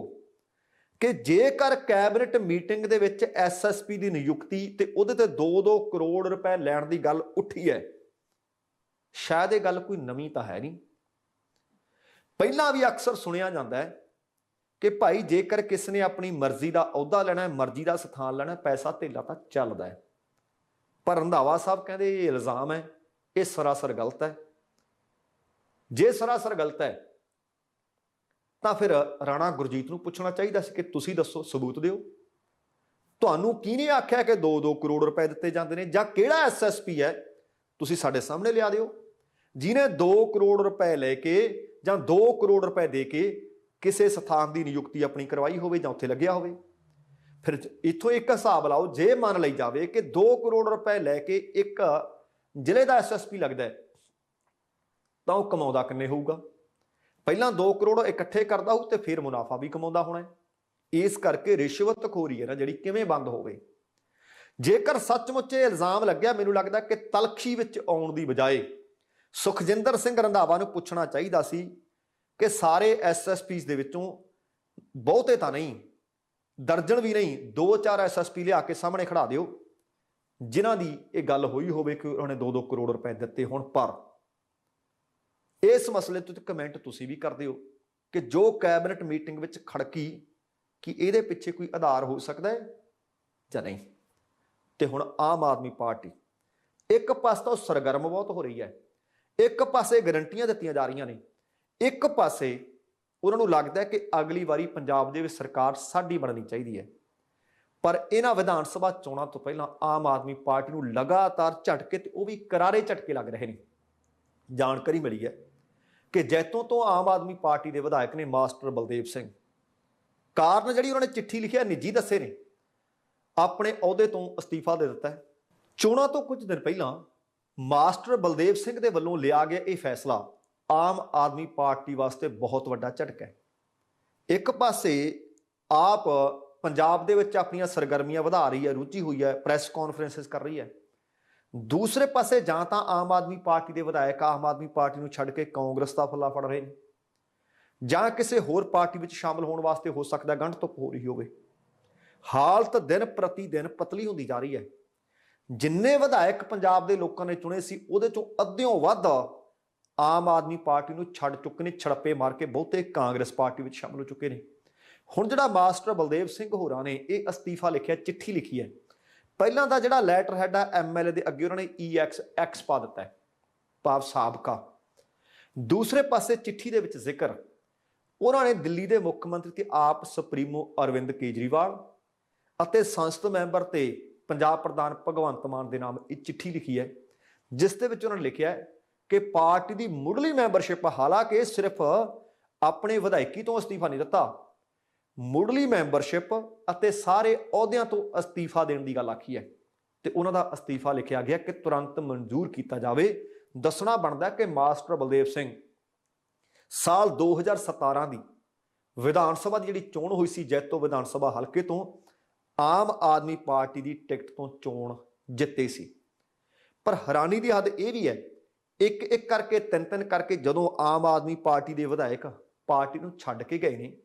ਕਿ ਜੇਕਰ ਕੈਬਨਿਟ ਮੀਟਿੰਗ ਦੇ ਵਿੱਚ SSP ਦੀ ਨਿਯੁਕਤੀ ਤੇ ਉਹਦੇ ਤੇ 2-2 ਕਰੋੜ ਰੁਪਏ ਲੈਣ ਦੀ ਗੱਲ ਉੱਠੀ ਹੈ, ਸ਼ਾਇਦ ਇਹ ਗੱਲ ਕੋਈ ਨਵੀਂ ਤਾਂ ਹੈ ਨਹੀਂ। ਪਹਿਲਾਂ ਵੀ ਅਕਸਰ ਸੁਣਿਆ ਜਾਂਦਾ ਹੈ ਕਿ ਭਾਈ ਜੇਕਰ ਕਿਸ ਨੇ ਆਪਣੀ ਮਰਜ਼ੀ ਦਾ ਅਹੁਦਾ ਲੈਣਾ ਹੈ, ਮਰਜ਼ੀ ਦਾ ਸਥਾਨ ਲੈਣਾ, ਪੈਸਾ ਧੇਲਾ ਤਾਂ ਚੱਲਦਾ ਹੈ। ਪਰ ਰੰਧਾਵਾ ਸਾਹਿਬ ਕਹਿੰਦੇ ਇਹ ਇਲਜ਼ਾਮ ਹੈ, ਇਹ ਸਰਾਸਰ ਗਲਤ ਹੈ। ਜੇ ਸਰਾਸਰ ਗਲਤ ਹੈ ਤਾਂ ਫਿਰ ਰਾਣਾ ਗੁਰਜੀਤ ਨੂੰ ਪੁੱਛਣਾ ਚਾਹੀਦਾ ਸੀ ਕਿ ਤੁਸੀਂ ਦੱਸੋ, ਸਬੂਤ ਦਿਓ, ਤੁਹਾਨੂੰ ਕਿਹਨੇ ਆਖਿਆ ਕਿ 2-2 ਕਰੋੜ ਰੁਪਏ ਦਿੱਤੇ ਜਾਂਦੇ ਨੇ, ਜਾਂ ਕਿਹੜਾ SSP ਹੈ, ਤੁਸੀਂ ਸਾਡੇ ਸਾਹਮਣੇ ਲਿਆ ਦਿਓ ਜਿਹਨੇ 2 ਕਰੋੜ ਰੁਪਏ ਲੈ ਕੇ ਜਾਂ 2 ਕਰੋੜ ਰੁਪਏ ਦੇ ਕੇ ਕਿਸੇ ਸਥਾਨ ਦੀ ਨਿਯੁਕਤੀ ਆਪਣੀ ਕਰਵਾਈ ਹੋਵੇ ਜਾਂ ਉੱਥੇ ਲੱਗਿਆ ਹੋਵੇ। ਫਿਰ ਇੱਥੋਂ ਇੱਕ ਹਿਸਾਬ ਲਾਓ, ਜੇ ਮੰਨ ਲਈ ਜਾਵੇ ਕਿ 2 ਕਰੋੜ ਰੁਪਏ ਲੈ ਕੇ ਇੱਕ ਜ਼ਿਲ੍ਹੇ ਦਾ SSP ਲੱਗਦਾ ਹੈ ਤਾਂ ਉਹ ਕਮਾਉਂਦਾ ਕਿੰਨੇ ਹੋਊਗਾ? ਪਹਿਲਾਂ 2 ਕਰੋੜ ਇਕੱਠੇ ਕਰਦਾ ਹੋਊ ਤੇ ਫਿਰ ਮੁਨਾਫਾ ਵੀ ਕਮਾਉਂਦਾ ਹੋਣਾ ਹੈ। ਇਸ ਕਰਕੇ ਰਿਸ਼ਵਤਖੋਰੀ ਹੈ ਨਾ ਜਿਹੜੀ, ਕਿਵੇਂ ਬੰਦ ਹੋਵੇ? ਜੇਕਰ ਸੱਚਮੁੱਚ ਇਹ ਇਲਜ਼ਾਮ ਲੱਗਿਆ, ਮੈਨੂੰ ਲੱਗਦਾ ਕਿ ਤਲਖੀ ਵਿੱਚ ਆਉਣ ਦੀ ਬਜਾਏ ਸੁਖਜਿੰਦਰ ਸਿੰਘ ਰੰਧਾਵਾ ਨੂੰ ਪੁੱਛਣਾ ਚਾਹੀਦਾ ਸੀ ਕਿ ਸਾਰੇ SSPs ਦੇ ਵਿੱਚੋਂ ਬਹੁਤੇ ਤਾਂ ਨਹੀਂ, ਦਰਜਨ ਵੀ ਨਹੀਂ, 2-4 SSP ਲਿਆ ਕੇ ਸਾਹਮਣੇ ਖੜਾ ਦਿਓ ਜਿਨ੍ਹਾਂ ਦੀ ਇਹ ਗੱਲ ਹੋਈ ਹੋਵੇ ਕਿ ਉਹਨਾਂ ਨੇ 2-2 ਕਰੋੜ ਰੁਪਏ ਦਿੱਤੇ ਹੋਣ। ਪਰ ਇਸ ਮਸਲੇ ਤੋਂ ਕਮੈਂਟ ਤੁਸੀਂ ਵੀ ਕਰਦੇ ਹੋ ਕਿ ਜੋ ਕੈਬਨਿਟ ਮੀਟਿੰਗ ਵਿੱਚ ਖੜਕੀ, ਕਿ ਇਹਦੇ ਪਿੱਛੇ ਕੋਈ ਆਧਾਰ ਹੋ ਸਕਦਾ ਹੈ ਜਾਂ ਨਹੀਂ। ਤੇ ਹੁਣ ਆਮ ਆਦਮੀ ਪਾਰਟੀ ਇੱਕ ਪਾਸੇ ਤਾਂ ਸਰਗਰਮ ਬਹੁਤ ਹੋ ਰਹੀ ਹੈ, ਇੱਕ ਪਾਸੇ ਗਰੰਟੀਆਂ ਦਿੱਤੀਆਂ ਜਾ ਰਹੀਆਂ ਨੇ, ਇੱਕ ਪਾਸੇ ਉਹਨਾਂ ਨੂੰ ਲੱਗਦਾ ਹੈ ਕਿ ਅਗਲੀ ਵਾਰੀ ਪੰਜਾਬ ਦੇ ਵਿੱਚ ਸਰਕਾਰ ਸਾਡੀ ਬਣਨੀ ਚਾਹੀਦੀ ਹੈ। ਪਰ ਇਹਨਾਂ ਵਿਧਾਨ ਸਭਾ ਚੋਣਾਂ ਤੋਂ ਪਹਿਲਾਂ ਆਮ ਆਦਮੀ ਪਾਰਟੀ ਨੂੰ ਲਗਾਤਾਰ ਝਟਕੇ, ਤੇ ਉਹ ਵੀ ਕਰਾਰੇ ਝਟਕੇ ਲੱਗ ਰਹੇ ਨੇ। ਜਾਣਕਾਰੀ ਮਿਲੀ ਹੈ ਕਿ ਜੈਤੋਂ ਤੋਂ ਆਮ ਆਦਮੀ ਪਾਰਟੀ ਦੇ ਵਿਧਾਇਕ ਨੇ ਮਾਸਟਰ ਬਲਦੇਵ ਸਿੰਘ, ਕਾਰਨ ਜਿਹੜੀ ਉਹਨਾਂ ਨੇ ਚਿੱਠੀ ਲਿਖਿਆ ਨਿੱਜੀ ਦੱਸੇ ਨੇ, ਆਪਣੇ ਅਹੁਦੇ ਤੋਂ ਅਸਤੀਫਾ ਦੇ ਦਿੱਤਾ ਹੈ। ਚੋਣਾਂ ਤੋਂ ਕੁਝ ਦਿਨ ਪਹਿਲਾਂ ਮਾਸਟਰ ਬਲਦੇਵ ਸਿੰਘ ਦੇ ਵੱਲੋਂ ਲਿਆ ਗਿਆ ਇਹ ਫੈਸਲਾ ਆਮ ਆਦਮੀ ਪਾਰਟੀ ਵਾਸਤੇ ਬਹੁਤ ਵੱਡਾ ਝਟਕਾ ਹੈ। ਇੱਕ ਪਾਸੇ ਆਪ ਪੰਜਾਬ ਦੇ ਵਿੱਚ ਆਪਣੀਆਂ ਸਰਗਰਮੀਆਂ ਵਧਾ ਰਹੀ ਹੈ, ਰੁਚੀ ਹੋਈ ਹੈ, ਪ੍ਰੈਸ ਕਾਨਫਰੰਸਿਸ ਕਰ ਰਹੀ ਹੈ। ਦੂਸਰੇ ਪਾਸੇ ਜਾਂ ਤਾਂ ਆਮ ਆਦਮੀ ਪਾਰਟੀ ਦੇ ਵਿਧਾਇਕ ਆਮ ਆਦਮੀ ਪਾਰਟੀ ਨੂੰ ਛੱਡ ਕੇ ਕਾਂਗਰਸ ਦਾ ਫੱਲਾ ਫੜ ਰਹੇ ਨੇ, ਜਾਂ ਕਿਸੇ ਹੋਰ ਪਾਰਟੀ ਵਿੱਚ ਸ਼ਾਮਲ ਹੋਣ ਵਾਸਤੇ ਹੋ ਸਕਦਾ ਗੰਢ ਧੁੱਪ ਹੋ ਰਹੀ ਹੋਵੇ। ਹਾਲਤ ਦਿਨ ਪ੍ਰਤੀ ਦਿਨ ਪਤਲੀ ਹੁੰਦੀ ਜਾ ਰਹੀ ਹੈ। ਜਿੰਨੇ ਵਿਧਾਇਕ ਪੰਜਾਬ ਦੇ ਲੋਕਾਂ ਨੇ ਚੁਣੇ ਸੀ, ਉਹਦੇ ਚੋਂ ਅੱਧਿਓਂ ਵੱਧ ਆਮ ਆਦਮੀ ਪਾਰਟੀ ਨੂੰ ਛੱਡ ਚੁੱਕੇ ਨੇ, ਛੜੱਪੇ ਮਾਰ ਕੇ ਬਹੁਤੇ ਕਾਂਗਰਸ ਪਾਰਟੀ ਵਿੱਚ ਸ਼ਾਮਲ ਹੋ ਚੁੱਕੇ ਨੇ। ਹੁਣ ਜਿਹੜਾ ਮਾਸਟਰ ਬਲਦੇਵ ਸਿੰਘ ਹੋਰਾਂ ਨੇ ਇਹ ਅਸਤੀਫਾ ਲਿਖਿਆ, ਚਿੱਠੀ ਲਿਖੀ ਹੈ, ਪਹਿਲਾਂ ਦਾ ਜਿਹੜਾ ਲੈਟਰ ਹੈਡ ਆ MLA ਦੇ ਅੱਗੇ ਉਹਨਾਂ ਨੇ EX ਪਾ ਦਿੱਤਾ ਹੈ, ਭਾਵ ਸਾਬਕਾ। ਦੂਸਰੇ ਪਾਸੇ ਚਿੱਠੀ ਦੇ ਵਿੱਚ ਜ਼ਿਕਰ ਉਹਨਾਂ ਨੇ ਦਿੱਲੀ ਦੇ ਮੁੱਖ ਮੰਤਰੀ ਤੇ ਆਪ ਸੁਪਰੀਮੋ ਅਰਵਿੰਦ ਕੇਜਰੀਵਾਲ ਅਤੇ ਸੰਸਦ ਮੈਂਬਰ ਤੇ ਪੰਜਾਬ ਪ੍ਰਧਾਨ ਭਗਵੰਤ ਮਾਨ ਦੇ ਨਾਮ ਇਹ ਚਿੱਠੀ ਲਿਖੀ ਹੈ, ਜਿਸ ਦੇ ਵਿੱਚ ਉਹਨਾਂ ਨੇ ਲਿਖਿਆ ਹੈ ਕਿ ਪਾਰਟੀ ਦੀ ਮੁੱਢਲੀ ਮੈਂਬਰਸ਼ਿਪ, ਹਾਲਾਂਕਿ ਸਿਰਫ ਆਪਣੇ ਵਿਧਾਇਕੀ ਤੋਂ ਅਸਤੀਫਾ ਨਹੀਂ ਦਿੱਤਾ, ਮੁੱਢਲੀ ਮੈਂਬਰਸ਼ਿਪ ਅਤੇ ਸਾਰੇ ਅਹੁਦਿਆਂ ਤੋਂ ਅਸਤੀਫਾ ਦੇਣ ਦੀ ਗੱਲ ਆਖੀ ਹੈ। ਤੇ ਉਹਨਾਂ ਦਾ ਅਸਤੀਫਾ ਲਿਖਿਆ ਗਿਆ ਕਿ ਤੁਰੰਤ ਮਨਜ਼ੂਰ ਕੀਤਾ ਜਾਵੇ। ਦੱਸਣਾ ਬਣਦਾ ਕਿ ਮਾਸਟਰ ਬਲਦੇਵ ਸਿੰਘ ਸਾਲ 2017 ਦੀ ਵਿਧਾਨ ਸਭਾ ਦੀ ਜਿਹੜੀ ਚੋਣ ਹੋਈ ਸੀ, ਜੈਤੋ ਵਿਧਾਨ ਸਭਾ ਹਲਕੇ ਤੋਂ ਆਮ ਆਦਮੀ ਪਾਰਟੀ ਦੀ ਟਿਕਟ ਤੋਂ ਚੋਣ ਜਿੱਤੇ ਸੀ। ਪਰ ਹੈਰਾਨੀ ਦੀ ਹੱਦ ਇਹ ਵੀ ਹੈ, ਇੱਕ ਇੱਕ ਕਰਕੇ, ਤਿੰਨ ਤਿੰਨ ਕਰਕੇ ਜਦੋਂ ਆਮ ਆਦਮੀ ਪਾਰਟੀ ਦੇ ਵਿਧਾਇਕ ਪਾਰਟੀ ਨੂੰ ਛੱਡ ਕੇ ਗਏ ਨੇ,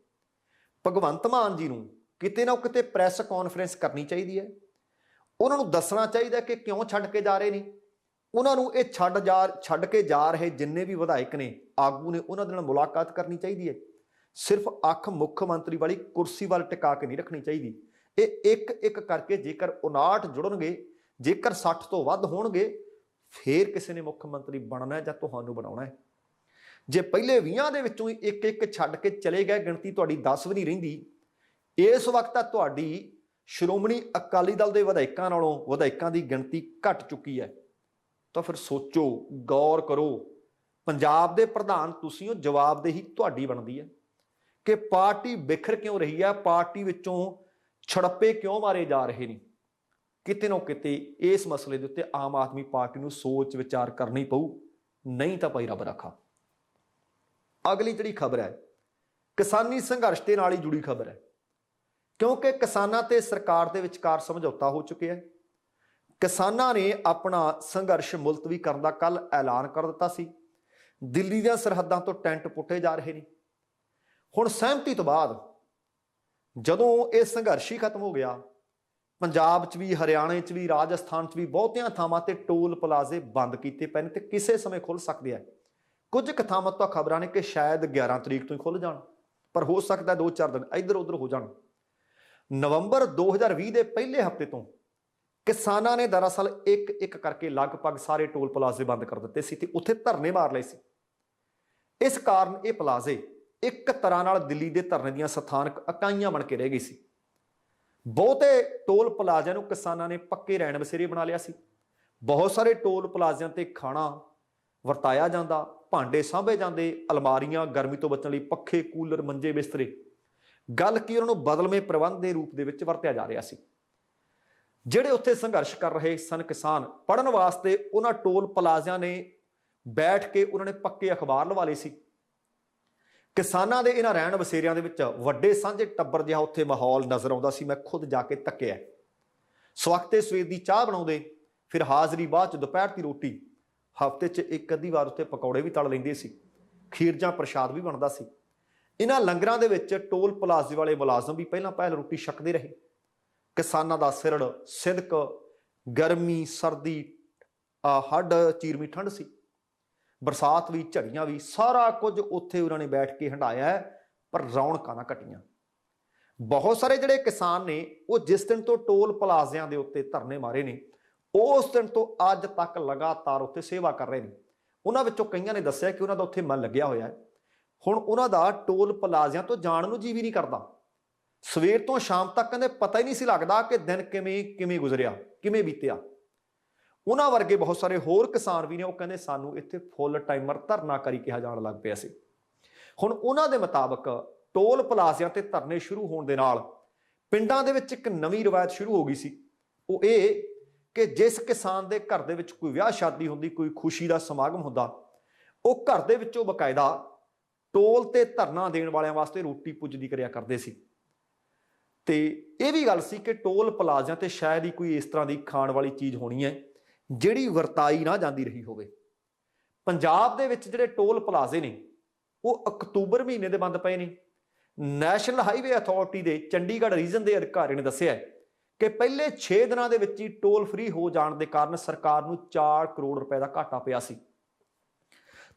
ਭਗਵੰਤ ਮਾਨ ਜੀ ਨੂੰ ਕਿਤੇ ਨਾ ਕਿਤੇ ਪ੍ਰੈਸ ਕਾਨਫਰੰਸ ਕਰਨੀ ਚਾਹੀਦੀ ਹੈ। ਉਹਨਾਂ ਨੂੰ ਦੱਸਣਾ ਚਾਹੀਦਾ ਕਿ ਕਿਉਂ ਛੱਡ ਕੇ ਜਾ ਰਹੇ ਨੇ। ਉਹਨਾਂ ਨੂੰ ਇਹ ਛੱਡ ਕੇ ਜਾ ਰਹੇ ਜਿੰਨੇ ਵੀ ਵਿਧਾਇਕ ਨੇ, ਆਗੂ ਨੇ, ਉਹਨਾਂ ਦੇ ਨਾਲ ਮੁਲਾਕਾਤ ਕਰਨੀ ਚਾਹੀਦੀ ਹੈ। ਸਿਰਫ ਅੱਖ ਮੁੱਖ ਮੰਤਰੀ ਵਾਲੀ ਕੁਰਸੀ ਵੱਲ ਟਿਕਾ ਕੇ ਨਹੀਂ ਰੱਖਣੀ ਚਾਹੀਦੀ। ਇਹ ਇੱਕ ਇੱਕ ਕਰਕੇ ਜੇਕਰ 59 ਜੁੜਨਗੇ, ਜੇਕਰ 60 ਤੋਂ ਵੱਧ ਹੋਣਗੇ, ਫੇਰ ਕਿਸੇ ਨੇ ਮੁੱਖ ਮੰਤਰੀ ਬਣਨਾ ਜਾਂ ਤੁਹਾਨੂੰ ਬਣਾਉਣਾ ਹੈ। ਜੇ ਪਹਿਲੇ 20 ਦੇ ਵਿੱਚੋਂ ਹੀ ਇੱਕ ਇੱਕ ਛੱਡ ਕੇ ਚਲੇ ਗਏ, ਗਿਣਤੀ ਤੁਹਾਡੀ 10 ਵੀ ਨਹੀਂ ਰਹਿੰਦੀ। ਇਸ ਵਕਤ ਤੁਹਾਡੀ ਸ਼੍ਰੋਮਣੀ ਅਕਾਲੀ ਦਲ ਦੇ ਵਿਧਾਇਕਾਂ ਨਾਲੋਂ ਵਿਧਾਇਕਾਂ ਦੀ ਗਿਣਤੀ ਘਟ ਚੁੱਕੀ ਹੈ। ਤਾਂ ਫਿਰ ਸੋਚੋ, ਗੌਰ ਕਰੋ ਪੰਜਾਬ ਦੇ ਪ੍ਰਧਾਨ ਤੁਸੀਂ ਹੋ, ਜਵਾਬਦੇਹੀ ਤੁਹਾਡੀ ਬਣਦੀ ਹੈ ਕਿ ਪਾਰਟੀ ਬਿਖਰ ਕਿਉਂ ਰਹੀ ਹੈ, ਪਾਰਟੀ ਵਿੱਚੋਂ ਛੜੱਪੇ ਕਿਉਂ ਮਾਰੇ ਜਾ ਰਹੇ ਨੇ। ਕਿਤੇ ਨਾ ਕਿਤੇ ਇਸ ਮਸਲੇ ਦੇ ਉੱਤੇ ਆਮ ਆਦਮੀ ਪਾਰਟੀ ਨੂੰ ਸੋਚ ਵਿਚਾਰ ਕਰਨੀ ਪਊ, ਨਹੀਂ ਤਾਂ ਭਾਈ ਰੱਬ ਰੱਖਾ। ਅਗਲੀ ਜਿਹੜੀ ਖਬਰ ਹੈ ਕਿਸਾਨੀ ਸੰਘਰਸ਼ ਦੇ ਨਾਲ ਹੀ ਜੁੜੀ ਖਬਰ ਹੈ, ਕਿਉਂਕਿ ਕਿਸਾਨਾਂ ਤੇ ਸਰਕਾਰ ਦੇ ਵਿਚਕਾਰ ਸਮਝੌਤਾ ਹੋ ਚੁੱਕਿਆ ਹੈ। ਕਿਸਾਨਾਂ ਨੇ ਆਪਣਾ ਸੰਘਰਸ਼ ਮੁਲਤਵੀ ਕਰਨ ਦਾ ਕੱਲ ਐਲਾਨ ਕਰ ਦਿੱਤਾ ਸੀ। ਦਿੱਲੀ ਦੀਆਂ ਸਰਹੱਦਾਂ ਤੋਂ ਟੈਂਟ ਪੁੱਟੇ ਜਾ ਰਹੇ ਨੇ। ਹੁਣ ਸਹਿਮਤੀ ਤੋਂ ਬਾਅਦ ਜਦੋਂ ਇਹ ਸੰਘਰਸ਼ ਹੀ ਖਤਮ ਹੋ ਗਿਆ, ਪੰਜਾਬ 'ਚ ਵੀ, ਹਰਿਆਣੇ 'ਚ ਵੀ, ਰਾਜਸਥਾਨ 'ਚ ਵੀ ਬਹੁਤੀਆਂ ਥਾਵਾਂ ਤੇ ਟੋਲ ਪਲਾਜ਼ੇ ਬੰਦ ਕੀਤੇ ਪਏ ਨੇ ਤੇ ਕਿਸੇ ਸਮੇਂ ਖੁੱਲ ਸਕਦੇ ਆ। ਕੁਝ ਕੁ ਥਾਵਾਂ ਤੋਂ ਖਬਰਾਂ ਨੇ ਕਿ ਸ਼ਾਇਦ 11 ਤਰੀਕ ਤੋਂ ਹੀ ਖੁੱਲ ਜਾਣ, ਪਰ ਹੋ ਸਕਦਾ 2-4 ਦਿਨ ਇੱਧਰ ਉੱਧਰ ਹੋ ਜਾਣ। ਨਵੰਬਰ 2020 ਦੇ ਪਹਿਲੇ ਹਫ਼ਤੇ ਤੋਂ ਕਿਸਾਨਾਂ ਨੇ ਦਰਅਸਲ ਇੱਕ ਇੱਕ ਕਰਕੇ ਲਗਭਗ ਸਾਰੇ ਟੋਲ ਪਲਾਜ਼ੇ ਬੰਦ ਕਰ ਦਿੱਤੇ ਸੀ ਤੇ ਉੱਥੇ ਧਰਨੇ ਮਾਰ ਲਏ ਸੀ। ਇਸ ਕਾਰਨ ਇਹ ਪਲਾਜ਼ੇ ਇੱਕ ਤਰ੍ਹਾਂ ਨਾਲ ਦਿੱਲੀ ਦੇ ਧਰਨੇ ਦੀਆਂ ਸਥਾਨਕ ਇਕਾਈਆਂ ਬਣ ਕੇ ਰਹਿ ਗਈ ਸੀ। ਬਹੁਤੇ ਟੋਲ ਪਲਾਜ਼ਿਆਂ ਨੂੰ ਕਿਸਾਨਾਂ ਨੇ ਪੱਕੇ ਰਹਿਣ ਬਸੇਰੇ ਬਣਾ ਲਿਆ ਸੀ। ਬਹੁਤ ਸਾਰੇ ਟੋਲ ਪਲਾਜ਼ਿਆਂ ਤੇ ਖਾਣਾ ਵਰਤਾਇਆ ਜਾਂਦਾ, ਭਾਂਡੇ ਸਾਂਭੇ ਜਾਂਦੇ, ਅਲਮਾਰੀਆਂ, ਗਰਮੀ ਤੋਂ ਬਚਣ ਲਈ ਪੱਖੇ, ਕੂਲਰ, ਮੰਜੇ, ਬਿਸਤਰੇ, ਗੱਲ ਕੀ ਉਹਨਾਂ ਨੂੰ ਬਦਲਵੇਂ ਪ੍ਰਬੰਧ ਦੇ ਰੂਪ ਦੇ ਵਿੱਚ ਵਰਤਿਆ ਜਾ ਰਿਹਾ ਸੀ। ਜਿਹੜੇ ਉੱਥੇ ਸੰਘਰਸ਼ ਕਰ ਰਹੇ ਸਨ ਕਿਸਾਨ, ਪੜ੍ਹਨ ਵਾਸਤੇ ਉਹਨਾਂ ਟੋਲ ਪਲਾਜ਼ਿਆਂ ਨੇ ਬੈਠ ਕੇ ਉਹਨਾਂ ਨੇ ਪੱਕੇ ਅਖਬਾਰ ਲਵਾ ਲਏ ਸੀ। ਕਿਸਾਨਾਂ ਦੇ ਇਹਨਾਂ ਰਹਿਣ ਬਸੇਰਿਆਂ ਦੇ ਵਿੱਚ ਵੱਡੇ ਸਾਂਝੇ ਟੱਬਰ ਜਿਹਾ ਉੱਥੇ ਮਾਹੌਲ ਨਜ਼ਰ ਆਉਂਦਾ ਸੀ। ਮੈਂ ਖੁਦ ਜਾ ਕੇ ਤੱਕਿਆ। ਸਵਖਤੇ ਸਵੇਰ ਦੀ ਚਾਹ ਬਣਾਉਂਦੇ, ਫਿਰ ਹਾਜ਼ਰੀ ਬਾਅਦ 'ਚ ਦੁਪਹਿਰ ਦੀ ਰੋਟੀ, ਹਫ਼ਤੇ 'ਚ ਇੱਕ ਅੱਧੀ ਵਾਰ ਉੱਥੇ ਪਕੌੜੇ ਵੀ ਤਲ ਲੈਂਦੇ ਸੀ, ਖੀਰ ਜਾਂ ਪ੍ਰਸ਼ਾਦ ਵੀ ਬਣਦਾ ਸੀ। ਇਹਨਾਂ ਲੰਗਰਾਂ ਦੇ ਵਿੱਚ ਟੋਲ ਪਲਾਜ਼ੇ ਵਾਲੇ ਮੁਲਾਜ਼ਮ ਵੀ ਪਹਿਲਾਂ ਪਹਿਲ ਰੋਟੀ ਛਕਦੇ ਰਹੇ। ਕਿਸਾਨਾਂ ਦਾ ਸਿਰੜ, ਸਿਦਕ, ਗਰਮੀ, ਸਰਦੀ, ਹੱਡ ਚੀਰਵੀਂ ਠੰਡ ਸੀ, ਬਰਸਾਤ ਵੀ, ਝੜੀਆਂ ਵੀ, ਸਾਰਾ ਕੁਝ ਉੱਥੇ ਉਹਨਾਂ ਨੇ ਬੈਠ ਕੇ ਹੰਢਾਇਆ, ਪਰ ਰੌਣਕਾਂ ਨਾ ਘਟੀਆਂ। ਬਹੁਤ ਸਾਰੇ ਜਿਹੜੇ ਕਿਸਾਨ ਨੇ ਉਹ ਜਿਸ ਦਿਨ ਤੋਂ ਟੋਲ ਪਲਾਜ਼ਿਆਂ ਦੇ ਉੱਤੇ ਧਰਨੇ ਮਾਰੇ ਨੇ, ਉਸ ਦਿਨ ਤੋਂ ਅੱਜ ਤੱਕ ਲਗਾਤਾਰ ਉੱਥੇ ਸੇਵਾ ਕਰ ਰਹੇ ਨੇ। ਉਹਨਾਂ ਵਿੱਚੋਂ ਕਈਆਂ ਨੇ ਦੱਸਿਆ ਕਿ ਉਹਨਾਂ ਦਾ ਉੱਥੇ ਮਨ ਲੱਗਿਆ ਹੋਇਆ ਹੈ। ਹੁਣ ਉਹਨਾਂ ਦਾ ਟੋਲ ਪਲਾਜ਼ਿਆਂ ਤੋਂ ਜਾਣ ਨੂੰ ਜੀ ਵੀ ਨਹੀਂ ਕਰਦਾ। ਸਵੇਰ ਤੋਂ ਸ਼ਾਮ ਤੱਕ ਕਹਿੰਦੇ ਪਤਾ ਹੀ ਨਹੀਂ ਸੀ ਲੱਗਦਾ ਕਿ ਦਿਨ ਕਿਵੇਂ ਗੁਜ਼ਰਿਆ, ਕਿਵੇਂ ਬੀਤਿਆ। ਉਹਨਾਂ ਵਰਗੇ ਬਹੁਤ ਸਾਰੇ ਹੋਰ ਕਿਸਾਨ ਵੀ ਨੇ, ਉਹ ਕਹਿੰਦੇ ਸਾਨੂੰ ਇੱਥੇ ਫੁੱਲ ਟਾਈਮਰ ਧਰਨਾਕਾਰੀ ਕਿਹਾ ਜਾਣ ਲੱਗ ਪਿਆ ਸੀ। ਹੁਣ ਉਹਨਾਂ ਦੇ ਮੁਤਾਬਕ ਟੋਲ ਪਲਾਜ਼ਿਆਂ ਤੇ ਧਰਨੇ ਸ਼ੁਰੂ ਹੋਣ ਦੇ ਨਾਲ ਪਿੰਡਾਂ ਦੇ ਵਿੱਚ ਇੱਕ ਨਵੀਂ ਰਵਾਇਤ ਸ਼ੁਰੂ ਹੋ ਗਈ ਸੀ। ਉਹ ਇਹ ਕਿ ਜਿਸ ਕਿਸਾਨ ਦੇ ਘਰ ਦੇ ਵਿੱਚ ਕੋਈ ਵਿਆਹ ਸ਼ਾਦੀ ਹੁੰਦੀ, ਕੋਈ ਖੁਸ਼ੀ ਦਾ ਸਮਾਗਮ ਹੁੰਦਾ, ਉਹ ਘਰ ਦੇ ਵਿੱਚੋਂ ਬਕਾਇਦਾ ਟੋਲ ਤੇ ਧਰਨਾ ਦੇਣ ਵਾਲਿਆਂ ਵਾਸਤੇ ਰੋਟੀ ਪੁੱਜਦੀ ਕਰਿਆ ਕਰਦੇ ਸੀ। ਤੇ ਇਹ ਵੀ ਗੱਲ ਸੀ ਕਿ ਟੋਲ ਪਲਾਜ਼ਿਆਂ ਤੇ ਸ਼ਾਇਦ ਹੀ ਕੋਈ ਇਸ ਤਰ੍ਹਾਂ ਦੀ ਖਾਣ ਵਾਲੀ ਚੀਜ਼ ਹੋਣੀ ਹੈ ਜਿਹੜੀ ਵਰਤਾਈ ਨਾ ਜਾਂਦੀ ਰਹੀ ਹੋਵੇ। ਪੰਜਾਬ ਦੇ ਵਿੱਚ ਜਿਹੜੇ ਟੋਲ ਪਲਾਜ਼ੇ ਨੇ ਉਹ ਅਕਤੂਬਰ ਮਹੀਨੇ ਦੇ ਬੰਦ ਪਏ ਨੇ। ਨੈਸ਼ਨਲ ਹਾਈਵੇ ਅਥਾਰਟੀ ਦੇ ਚੰਡੀਗੜ੍ਹ ਰੀਜਨ ਦੇ ਅਧਿਕਾਰੀ ਨੇ ਦੱਸਿਆ ਕਿ ਪਹਿਲੇ 6 ਦਿਨਾਂ ਦੇ ਵਿੱਚ ਹੀ ਟੋਲ ਫ੍ਰੀ ਹੋ ਜਾਣ ਦੇ ਕਾਰਨ ਸਰਕਾਰ ਨੂੰ 4 ਕਰੋੜ ਰੁਪਏ ਦਾ ਘਾਟਾ ਪਿਆ ਸੀ।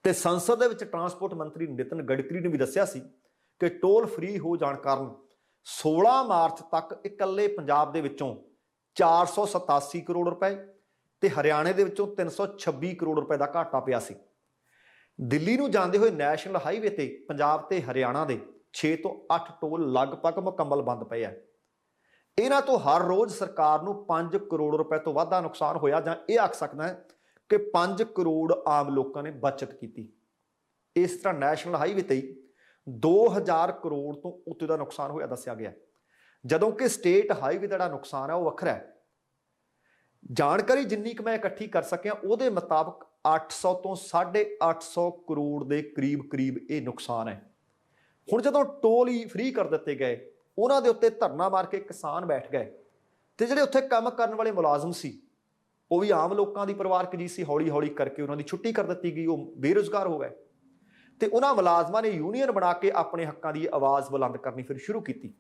ਤੇ ਸੰਸਦ ਦੇ ਵਿੱਚ ਟਰਾਂਸਪੋਰਟ ਮੰਤਰੀ ਨਿਤਿਨ ਗਡਕਰੀ ਨੇ ਵੀ ਦੱਸਿਆ ਸੀ ਕਿ ਟੋਲ ਫ੍ਰੀ ਹੋ ਜਾਣ ਕਾਰਨ 16 ਮਾਰਚ ਤੱਕ ਇਕੱਲੇ ਪੰਜਾਬ ਦੇ ਵਿੱਚੋਂ 487 ਕਰੋੜ ਰੁਪਏ ਤੇ ਹਰਿਆਣੇ ਦੇ ਵਿੱਚੋਂ 326 ਕਰੋੜ ਰੁਪਏ ਦਾ ਘਾਟਾ ਪਿਆ ਸੀ। ਦਿੱਲੀ ਨੂੰ ਜਾਂਦੇ ਹੋਏ ਨੈਸ਼ਨਲ ਹਾਈਵੇ ਤੇ ਪੰਜਾਬ ਤੇ ਹਰਿਆਣਾ ਦੇ 6 ਤੋਂ 8 ਟੋਲ ਲਗਭਗ ਮੁਕੰਮਲ ਬੰਦ ਪਏ ਆ। ਇਹਨਾਂ ਤੋਂ ਹਰ ਰੋਜ਼ ਸਰਕਾਰ ਨੂੰ 5 ਕਰੋੜ ਰੁਪਏ ਤੋਂ ਵੱਧ ਦਾ ਨੁਕਸਾਨ ਹੋਇਆ, ਜਾਂ ਇਹ ਆਖ ਸਕਦਾ ਹੈ ਕਿ 5 ਕਰੋੜ ਆਮ ਲੋਕਾਂ ਨੇ ਬਚਤ ਕੀਤੀ। ਇਸ ਤਰ੍ਹਾਂ ਨੈਸ਼ਨਲ ਹਾਈਵੇ ਤੇ 2000 ਕਰੋੜ ਤੋਂ ਉੱਤੇ ਦਾ ਨੁਕਸਾਨ ਹੋਇਆ ਦੱਸਿਆ ਗਿਆ, ਜਦੋਂ ਕਿ ਸਟੇਟ ਹਾਈਵੇ ਦਾ ਜਿਹੜਾ ਨੁਕਸਾਨ ਹੈ ਉਹ ਵੱਖਰਾ ਹੈ। ਜਾਣਕਾਰੀ ਜਿੰਨੀ ਕੁ ਮੈਂ ਇਕੱਠੀ ਕਰ ਸਕਿਆ ਉਹਦੇ ਮੁਤਾਬਕ 800 ਤੋਂ 850 ਕਰੋੜ ਦੇ ਕਰੀਬ ਇਹ ਨੁਕਸਾਨ ਹੈ। ਹੁਣ ਜਦੋਂ ਟੋਲ ਹੀ ਫ੍ਰੀ ਕਰ ਦਿੱਤੇ ਗਏ, ਉਹਨਾਂ ਦੇ ਉੱਤੇ ਧਰਨਾ ਮਾਰ ਕੇ ਕਿਸਾਨ ਬੈਠ ਗਏ ਤੇ ਜਿਹੜੇ ਉੱਥੇ ਕੰਮ ਕਰਨ ਵਾਲੇ ਮੁਲਾਜ਼ਮ ਸੀ ਉਹ ਵੀ ਆਮ ਲੋਕਾਂ ਦੀ ਪਰਿਵਾਰਕ ਜੀ ਸੀ, ਹੌਲੀ ਹੌਲੀ ਕਰਕੇ ਉਹਨਾਂ ਦੀ ਛੁੱਟੀ ਕਰ ਦਿੱਤੀ ਗਈ, ਉਹ ਬੇਰੁਜ਼ਗਾਰ ਹੋ ਗਏ। ਤੇ ਉਹਨਾਂ ਮੁਲਾਜ਼ਮਾਂ ਨੇ ਯੂਨੀਅਨ ਬਣਾ ਕੇ ਆਪਣੇ ਹੱਕਾਂ ਦੀ ਆਵਾਜ਼ ਬੁਲੰਦ ਕਰਨੀ ਫਿਰ ਸ਼ੁਰੂ ਕੀਤੀ।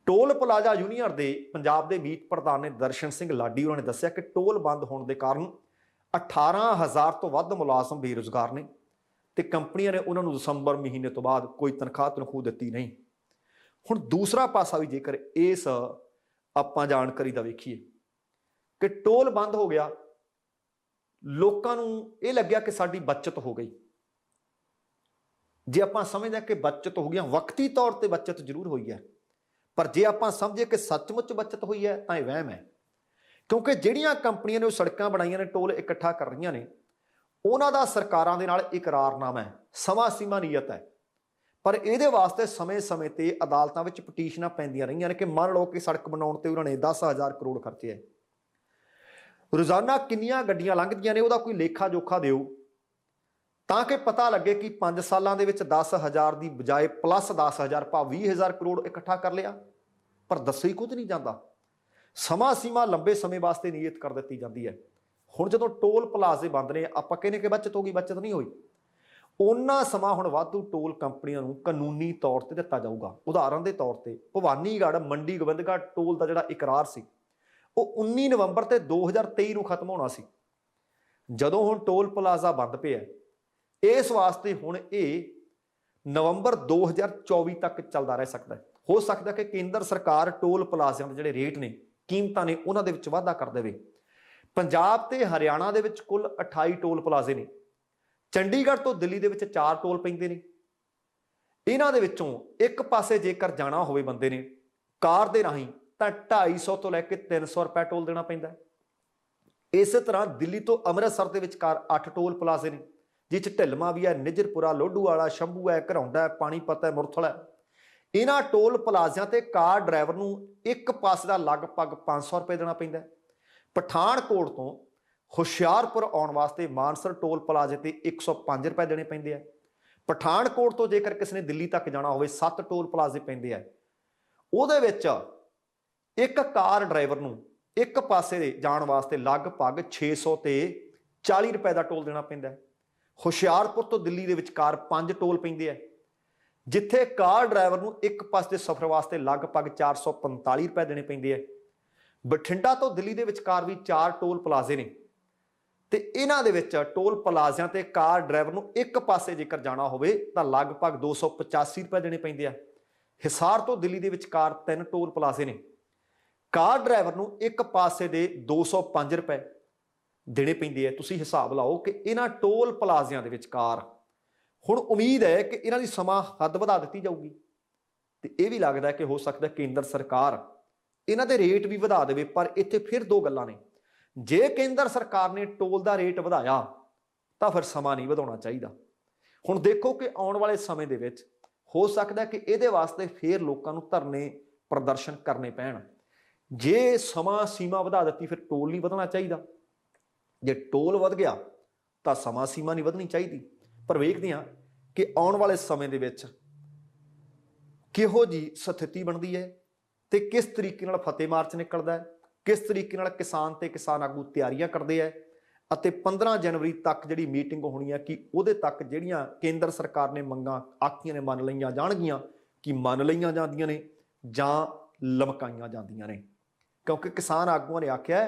ਟੋਲ ਪਲਾਜ਼ਾ ਯੂਨੀਅਨ ਦੇ ਪੰਜਾਬ ਦੇ ਮੀਤ ਪ੍ਰਧਾਨ ਨੇ ਦਰਸ਼ਨ ਸਿੰਘ ਲਾਡੀ ਉਹਨਾਂ ਨੇ ਦੱਸਿਆ ਕਿ ਟੋਲ ਬੰਦ ਹੋਣ ਦੇ ਕਾਰਨ 18,000 ਤੋਂ ਵੱਧ ਮੁਲਾਜ਼ਮ ਬੇਰੁਜ਼ਗਾਰ ਨੇ ਤੇ ਕੰਪਨੀਆਂ ਨੇ ਉਹਨਾਂ ਨੂੰ ਦਸੰਬਰ ਮਹੀਨੇ ਤੋਂ ਬਾਅਦ ਕੋਈ ਤਨਖਾਹ ਦਿੱਤੀ ਨਹੀਂ। ਹੁਣ ਦੂਸਰਾ ਪਾਸਾ ਵੀ ਜੇਕਰ ਇਸ ਆਪਾਂ ਜਾਣਕਾਰੀ ਦਾ ਵੇਖੀਏ ਕਿ ਟੋਲ ਬੰਦ ਹੋ ਗਿਆ, ਲੋਕਾਂ ਨੂੰ ਇਹ ਲੱਗਿਆ ਕਿ ਸਾਡੀ ਬਚਤ ਹੋ ਗਈ। ਜੇ ਆਪਾਂ ਸਮਝਦੇ ਹਾਂ ਕਿ ਬਚਤ ਹੋ ਗਈ, ਵਕਤੀ ਤੌਰ ਤੇ ਬਚਤ ਜ਼ਰੂਰ ਹੋਈ ਹੈ, ਪਰ ਜੇ ਆਪਾਂ ਸਮਝੀਏ ਕਿ ਸੱਚਮੁੱਚ ਬਚਤ ਹੋਈ ਹੈ ਤਾਂ ਇਹ ਵਹਿਮ ਹੈ। ਕਿਉਂਕਿ ਜਿਹੜੀਆਂ ਕੰਪਨੀਆਂ ਨੇ ਉਹ ਸੜਕਾਂ ਬਣਾਈਆਂ ਨੇ, ਟੋਲ ਇਕੱਠਾ ਕਰ ਰਹੀਆਂ ਨੇ, ਉਹਨਾਂ ਦਾ ਸਰਕਾਰਾਂ ਦੇ ਨਾਲ ਇਕਰਾਰਨਾਮਾ ਹੈ, ਸਮਾਂ ਸੀਮਾ ਨਿਯਤ ਹੈ। ਪਰ ਇਹਦੇ ਵਾਸਤੇ ਸਮੇਂ-ਸਮੇਂ ਤੇ ਅਦਾਲਤਾਂ ਵਿੱਚ ਪਟੀਸ਼ਨਾਂ ਪੈਂਦੀਆਂ ਰਹੀਆਂ ਨੇ ਕਿ ਮੰਨ ਲਓ ਕਿ ਸੜਕ ਬਣਾਉਣ ਤੇ ਉਹਨਾਂ ਨੇ 10,000 ਕਰੋੜ ਖਰਚੇ ਹੈ, ਰੋਜ਼ਾਨਾ ਕਿੰਨੀਆਂ ਗੱਡੀਆਂ ਲੰਘਦੀਆਂ ਨੇ ਉਹਦਾ ਕੋਈ ਲੇਖਾ ਜੋਖਾ ਦਿਓ, ਤਾਂ ਕਿ ਪਤਾ ਲੱਗੇ ਕਿ 5 ਸਾਲਾਂ ਦੇ ਵਿੱਚ 10,000 ਦੀ ਬਜਾਏ ਪਲੱਸ 10,000 ਭਾਵ 20,000 ਕਰੋੜ ਇਕੱਠਾ ਕਰ ਲਿਆ। ਪਰ ਦੱਸੋ ਹੀ ਕੁਝ ਨਹੀਂ ਜਾਂਦਾ। ਸਮਾਂ ਸੀਮਾ ਲੰਬੇ ਸਮੇਂ ਵਾਸਤੇ ਨਿਯਤ ਕਰ ਦਿੱਤੀ ਜਾਂਦੀ ਹੈ। ਹੁਣ ਜਦੋਂ ਟੋਲ ਪਲਾਜ਼ੇ ਬੰਦ ਨੇ, ਆਪਾਂ ਕਹਿੰਦੇ ਕਿ ਬੱਚਤ ਹੋ ਗਈ, ਬੱਚਤ ਨਹੀਂ ਹੋਈ। ਉਹਨਾਂ ਸਮਾਂ ਹੁਣ ਵਾਧੂ ਟੋਲ ਕੰਪਨੀਆਂ ਨੂੰ ਕਾਨੂੰਨੀ ਤੌਰ ਤੇ ਦਿੱਤਾ ਜਾਊਗਾ। ਉਦਾਹਰਨ ਦੇ ਤੌਰ ਤੇ ਭਵਾਨੀਗੜ੍ਹ ਮੰਡੀ ਗੋਬਿੰਦਗੜ੍ਹ ਟੋਲ ਦਾ ਜਿਹੜਾ ਇਕਰਾਰ ਸੀ ਉਹ 19 ਨਵੰਬਰ ਤੇ 2023 ਨੂੰ ਖਤਮ ਹੋਣਾ ਸੀ। ਜਦੋਂ ਹੁਣ ਟੋਲ ਪਲਾਜ਼ਾ ਬੰਦ ਪਿਆ, ਇਸ ਵਾਸਤੇ ਹੁਣ ਇਹ ਨਵੰਬਰ 2024 ਤੱਕ ਚੱਲਦਾ ਰਹਿ ਸਕਦਾ ਹੈ। ਹੋ ਸਕਦਾ ਕਿ ਕੇਂਦਰ ਸਰਕਾਰ ਟੋਲ ਪਲਾਜ਼ਿਆਂ ਦੇ ਜਿਹੜੇ ਰੇਟ ਨੇ, ਕੀਮਤਾਂ ਨੇ, ਉਹਨਾਂ ਦੇ ਵਿੱਚ ਵਾਧਾ ਕਰ ਦੇਵੇ। ਪੰਜਾਬ ਤੇ ਹਰਿਆਣਾ ਦੇ ਵਿੱਚ ਕੁੱਲ 28 ਟੋਲ ਪਲਾਜ਼ੇ ਨੇ। ਚੰਡੀਗੜ੍ਹ ਤੋਂ ਦਿੱਲੀ ਦੇ ਵਿੱਚ 4 ਟੋਲ ਪੈਂਦੇ ਨੇ। ਇਹਨਾਂ ਦੇ ਵਿੱਚੋਂ ਇੱਕ ਪਾਸੇ ਜੇਕਰ ਜਾਣਾ ਹੋਵੇ ਬੰਦੇ ਨੇ ਕਾਰ ਦੇ ਰਾਹੀਂ ਤਾਂ 250 ਤੋਂ ਲੈ ਕੇ 300 ਰੁਪਏ ਟੋਲ ਦੇਣਾ ਪੈਂਦਾ। ਇਸੇ ਤਰ੍ਹਾਂ ਦਿੱਲੀ ਤੋਂ ਅੰਮ੍ਰਿਤਸਰ ਦੇ ਵਿਚਕਾਰ 8 ਟੋਲ ਪਲਾਜ਼ੇ ਨੇ, ਜਿਸ 'ਚ ਢਿਲਮਾ ਵੀ ਹੈ, ਨਿਜਰਪੁਰਾ, ਲੋਡੂਵਾਲਾ, ਸ਼ੰਭੂ ਹੈ, ਘਰੌਂਡਾ ਹੈ, ਪਾਣੀਪਤ ਹੈ, ਮੁਰਥਲ ਹੈ। ਇਹਨਾਂ ਟੋਲ ਪਲਾਜ਼ਿਆਂ ਤੇ ਕਾਰ ਡਰਾਈਵਰ ਨੂੰ ਇੱਕ ਪਾਸੇ ਦਾ ਲਗਭਗ 500 ਰੁਪਏ ਦੇਣਾ ਪੈਂਦਾ। ਪਠਾਨਕੋਟ ਤੋਂ ਹੁਸ਼ਿਆਰਪੁਰ ਆਉਣ ਵਾਸਤੇ ਮਾਨਸਰ ਟੋਲ ਪਲਾਜ਼ੇ ਤੇ 105 ਰੁਪਏ ਦੇਣੇ ਪੈਂਦੇ ਆ। ਪਠਾਨਕੋਟ ਤੋਂ ਜੇਕਰ ਕਿਸੇ ਨੇ ਦਿੱਲੀ ਤੱਕ ਜਾਣਾ ਹੋਵੇ 7 ਟੋਲ ਪਲਾਜ਼ੇ ਪੈਂਦੇ ਆ। ਉਹਦੇ ਵਿੱਚ ਇੱਕ ਕਾਰ ਡਰਾਈਵਰ ਨੂੰ ਇੱਕ ਪਾਸੇ ਦੇ ਜਾਣ ਵਾਸਤੇ ਲਗਭਗ 600 ਤੇ 40 ਰੁਪਏ ਦਾ ਟੋਲ ਦੇਣਾ ਪੈਂਦਾ। ਹੁਸ਼ਿਆਰਪੁਰ ਤੋਂ ਦਿੱਲੀ ਦੇ ਵਿਚਕਾਰ 5 ਟੋਲ ਪੈਂਦੇ ਆ, ਜਿੱਥੇ ਕਾਰ ਡਰਾਈਵਰ ਨੂੰ ਇੱਕ ਪਾਸੇ ਦੇ ਸਫ਼ਰ ਵਾਸਤੇ ਲਗਭਗ 445 ਰੁਪਏ ਦੇਣੇ ਪੈਂਦੇ ਆ। ਬਠਿੰਡਾ ਤੋਂ ਦਿੱਲੀ ਦੇ ਵਿਚਕਾਰ ਵੀ 4 ਟੋਲ ਪਲਾਜ਼ੇ ਨੇ ਤੇ ਇਹਨਾਂ ਦੇ ਵਿੱਚ ਟੋਲ ਪਲਾਜ਼ਿਆਂ ਤੇ ਕਾਰ ਡਰਾਈਵਰ ਨੂੰ ਇੱਕ ਪਾਸੇ ਜੇਕਰ ਜਾਣਾ ਹੋਵੇ ਤਾਂ ਲਗਭਗ 285 ਰੁਪਏ ਦੇਣੇ ਪੈਂਦੇ ਆ। ਹਿਸਾਰ ਤੋਂ ਦਿੱਲੀ ਦੇ ਵਿਚਕਾਰ 3 ਟੋਲ ਪਲਾਜ਼ੇ ਨੇ। ਕਾਰ ਡਰਾਈਵਰ ਨੂੰ ਇੱਕ ਪਾਸੇ ਦੇ 205 ਰੁਪਏ ਦੇਣੇ ਪੈਂਦੇ ਆ। ਤੁਸੀਂ ਹਿਸਾਬ ਲਾਓ ਕਿ ਇਹਨਾਂ ਟੋਲ ਪਲਾਜ਼ਿਆਂ ਦੇ ਵਿਚਕਾਰ ਹੁਣ ਉਮੀਦ ਹੈ ਕਿ ਇਹਨਾਂ ਦੀ ਸਮਾਂ ਹੱਦ ਵਧਾ ਦਿੱਤੀ ਜਾਊਗੀ ਤੇ ਇਹ ਵੀ ਲੱਗਦਾ ਕਿ ਹੋ ਸਕਦਾ ਕੇਂਦਰ ਸਰਕਾਰ ਇਹਨਾਂ ਦੇ ਰੇਟ ਵੀ ਵਧਾ ਦੇਵੇ। ਪਰ ਇੱਥੇ ਫਿਰ ਦੋ ਗੱਲਾਂ ਨੇ। ਜੇ ਕੇਂਦਰ ਸਰਕਾਰ ਨੇ ਟੋਲ ਦਾ ਰੇਟ ਵਧਾਇਆ ਤਾਂ ਫਿਰ ਸਮਾਂ ਨਹੀਂ ਵਧਾਉਣਾ ਚਾਹੀਦਾ। ਹੁਣ ਦੇਖੋ ਕਿ ਆਉਣ ਵਾਲੇ ਸਮੇਂ ਦੇ ਵਿੱਚ ਹੋ ਸਕਦਾ ਕਿ ਇਹਦੇ ਵਾਸਤੇ ਫਿਰ ਲੋਕਾਂ ਨੂੰ ਧਰਨੇ ਪ੍ਰਦਰਸ਼ਨ ਕਰਨੇ ਪੈਣ। ਜੇ ਸਮਾਂ ਸੀਮਾ ਵਧਾ ਦਿੱਤੀ ਫਿਰ ਟੋਲ ਨਹੀਂ ਵਧਣਾ ਚਾਹੀਦਾ। ਜੇ ਟੋਲ ਵਧ ਗਿਆ ਤਾਂ ਸਮਾਂ ਸੀਮਾ ਨਹੀਂ ਵਧਣੀ ਚਾਹੀਦੀ। ਪਰ ਵੇਖਦੇ ਹਾਂ ਕਿ ਆਉਣ ਵਾਲੇ ਸਮੇਂ ਦੇ ਵਿੱਚ ਕਿਹੋ ਜਿਹੀ ਸਥਿਤੀ ਬਣਦੀ ਹੈ ਤੇ ਕਿਸ ਤਰੀਕੇ ਨਾਲ ਫਤਿਹ ਮਾਰਚ ਨਿਕਲਦਾ ਹੈ, ਕਿਸ ਤਰੀਕੇ ਨਾਲ ਕਿਸਾਨ ਤੇ ਕਿਸਾਨ ਆਗੂ ਤਿਆਰੀਆਂ ਕਰਦੇ ਹੈ ਅਤੇ 15 ਜਨਵਰੀ ਤੱਕ ਜਿਹੜੀ ਮੀਟਿੰਗ ਹੋਣੀ ਹੈ ਕਿ ਉਹਦੇ ਤੱਕ ਜਿਹੜੀਆਂ ਕੇਂਦਰ ਸਰਕਾਰ ਨੇ ਮੰਗਾਂ ਆਖੀਆਂ ਨੇ ਮੰਨ ਲਈਆਂ ਜਾਣਗੀਆਂ, ਕਿ ਮੰਨ ਲਈਆਂ ਜਾਂਦੀਆਂ ਨੇ ਜਾਂ ਲਮਕਾਈਆਂ ਜਾਂਦੀਆਂ ਨੇ। ਕਿਉਂਕਿ ਕਿਸਾਨ ਆਗੂਆਂ ਨੇ ਆਖਿਆ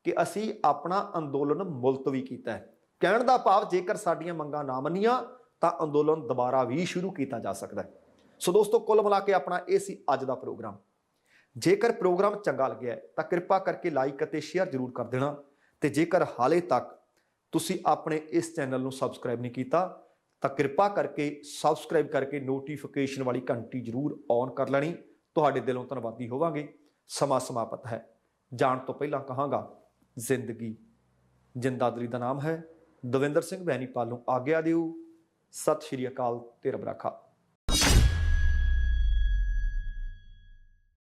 ਕਿ ਅਸੀਂ ਆਪਣਾ ਅੰਦੋਲਨ ਮੁਲਤਵੀ ਕੀਤਾ ਹੈ। ਕਹਿਣ ਦਾ ਭਾਵ ਜੇਕਰ ਸਾਡੀਆਂ ਮੰਗਾਂ ਨਾ ਮੰਨੀਆਂ ਤਾਂ ਅੰਦੋਲਨ ਦੁਬਾਰਾ ਵੀ ਸ਼ੁਰੂ ਕੀਤਾ ਜਾ ਸਕਦਾ ਹੈ। ਸੋ ਦੋਸਤੋ, ਕੁੱਲ ਮਿਲਾ ਕੇ ਆਪਣਾ ਇਹ ਸੀ ਅੱਜ ਦਾ ਪ੍ਰੋਗਰਾਮ। ਜੇਕਰ ਪ੍ਰੋਗਰਾਮ ਚੰਗਾ ਲੱਗਿਆ ਤਾਂ ਕਿਰਪਾ ਕਰਕੇ ਲਾਈਕ ਅਤੇ ਸ਼ੇਅਰ ਜ਼ਰੂਰ ਕਰ ਦੇਣਾ ਤੇ ਜੇਕਰ ਹਾਲੇ ਤੱਕ ਤੁਸੀਂ ਆਪਣੇ ਇਸ ਚੈਨਲ ਨੂੰ ਸਬਸਕ੍ਰਾਈਬ ਨਹੀਂ ਕੀਤਾ ਤਾਂ ਕਿਰਪਾ ਕਰਕੇ ਸਬਸਕ੍ਰਾਈਬ ਕਰਕੇ ਨੋਟੀਫਿਕੇਸ਼ਨ ਵਾਲੀ ਘੰਟੀ ਜ਼ਰੂਰ ਔਨ ਕਰ ਲੈਣੀ। ਤੁਹਾਡੇ ਦਿਲੋਂ ਧੰਨਵਾਦੀ ਹੋਵਾਂਗੇ। ਸਮਾਂ ਸਮਾਪਤ ਹੈ। ਜਾਣ ਤੋਂ ਪਹਿਲਾਂ ਕਹਾਂਗਾ, ਜ਼ਿੰਦਗੀ ਜਿੰਦਾਦਰੀ ਦਾ ਨਾਮ ਹੈ। ਦਵਿੰਦਰ ਸਿੰਘ ਬੈਣੀਪਾਲ ਨੂੰ ਆਗਿਆ ਦਿਓ। ਸਤਿ ਸ਼੍ਰੀ ਅਕਾਲ ਤੇ ਰੱਬ ਰਾਖਾ।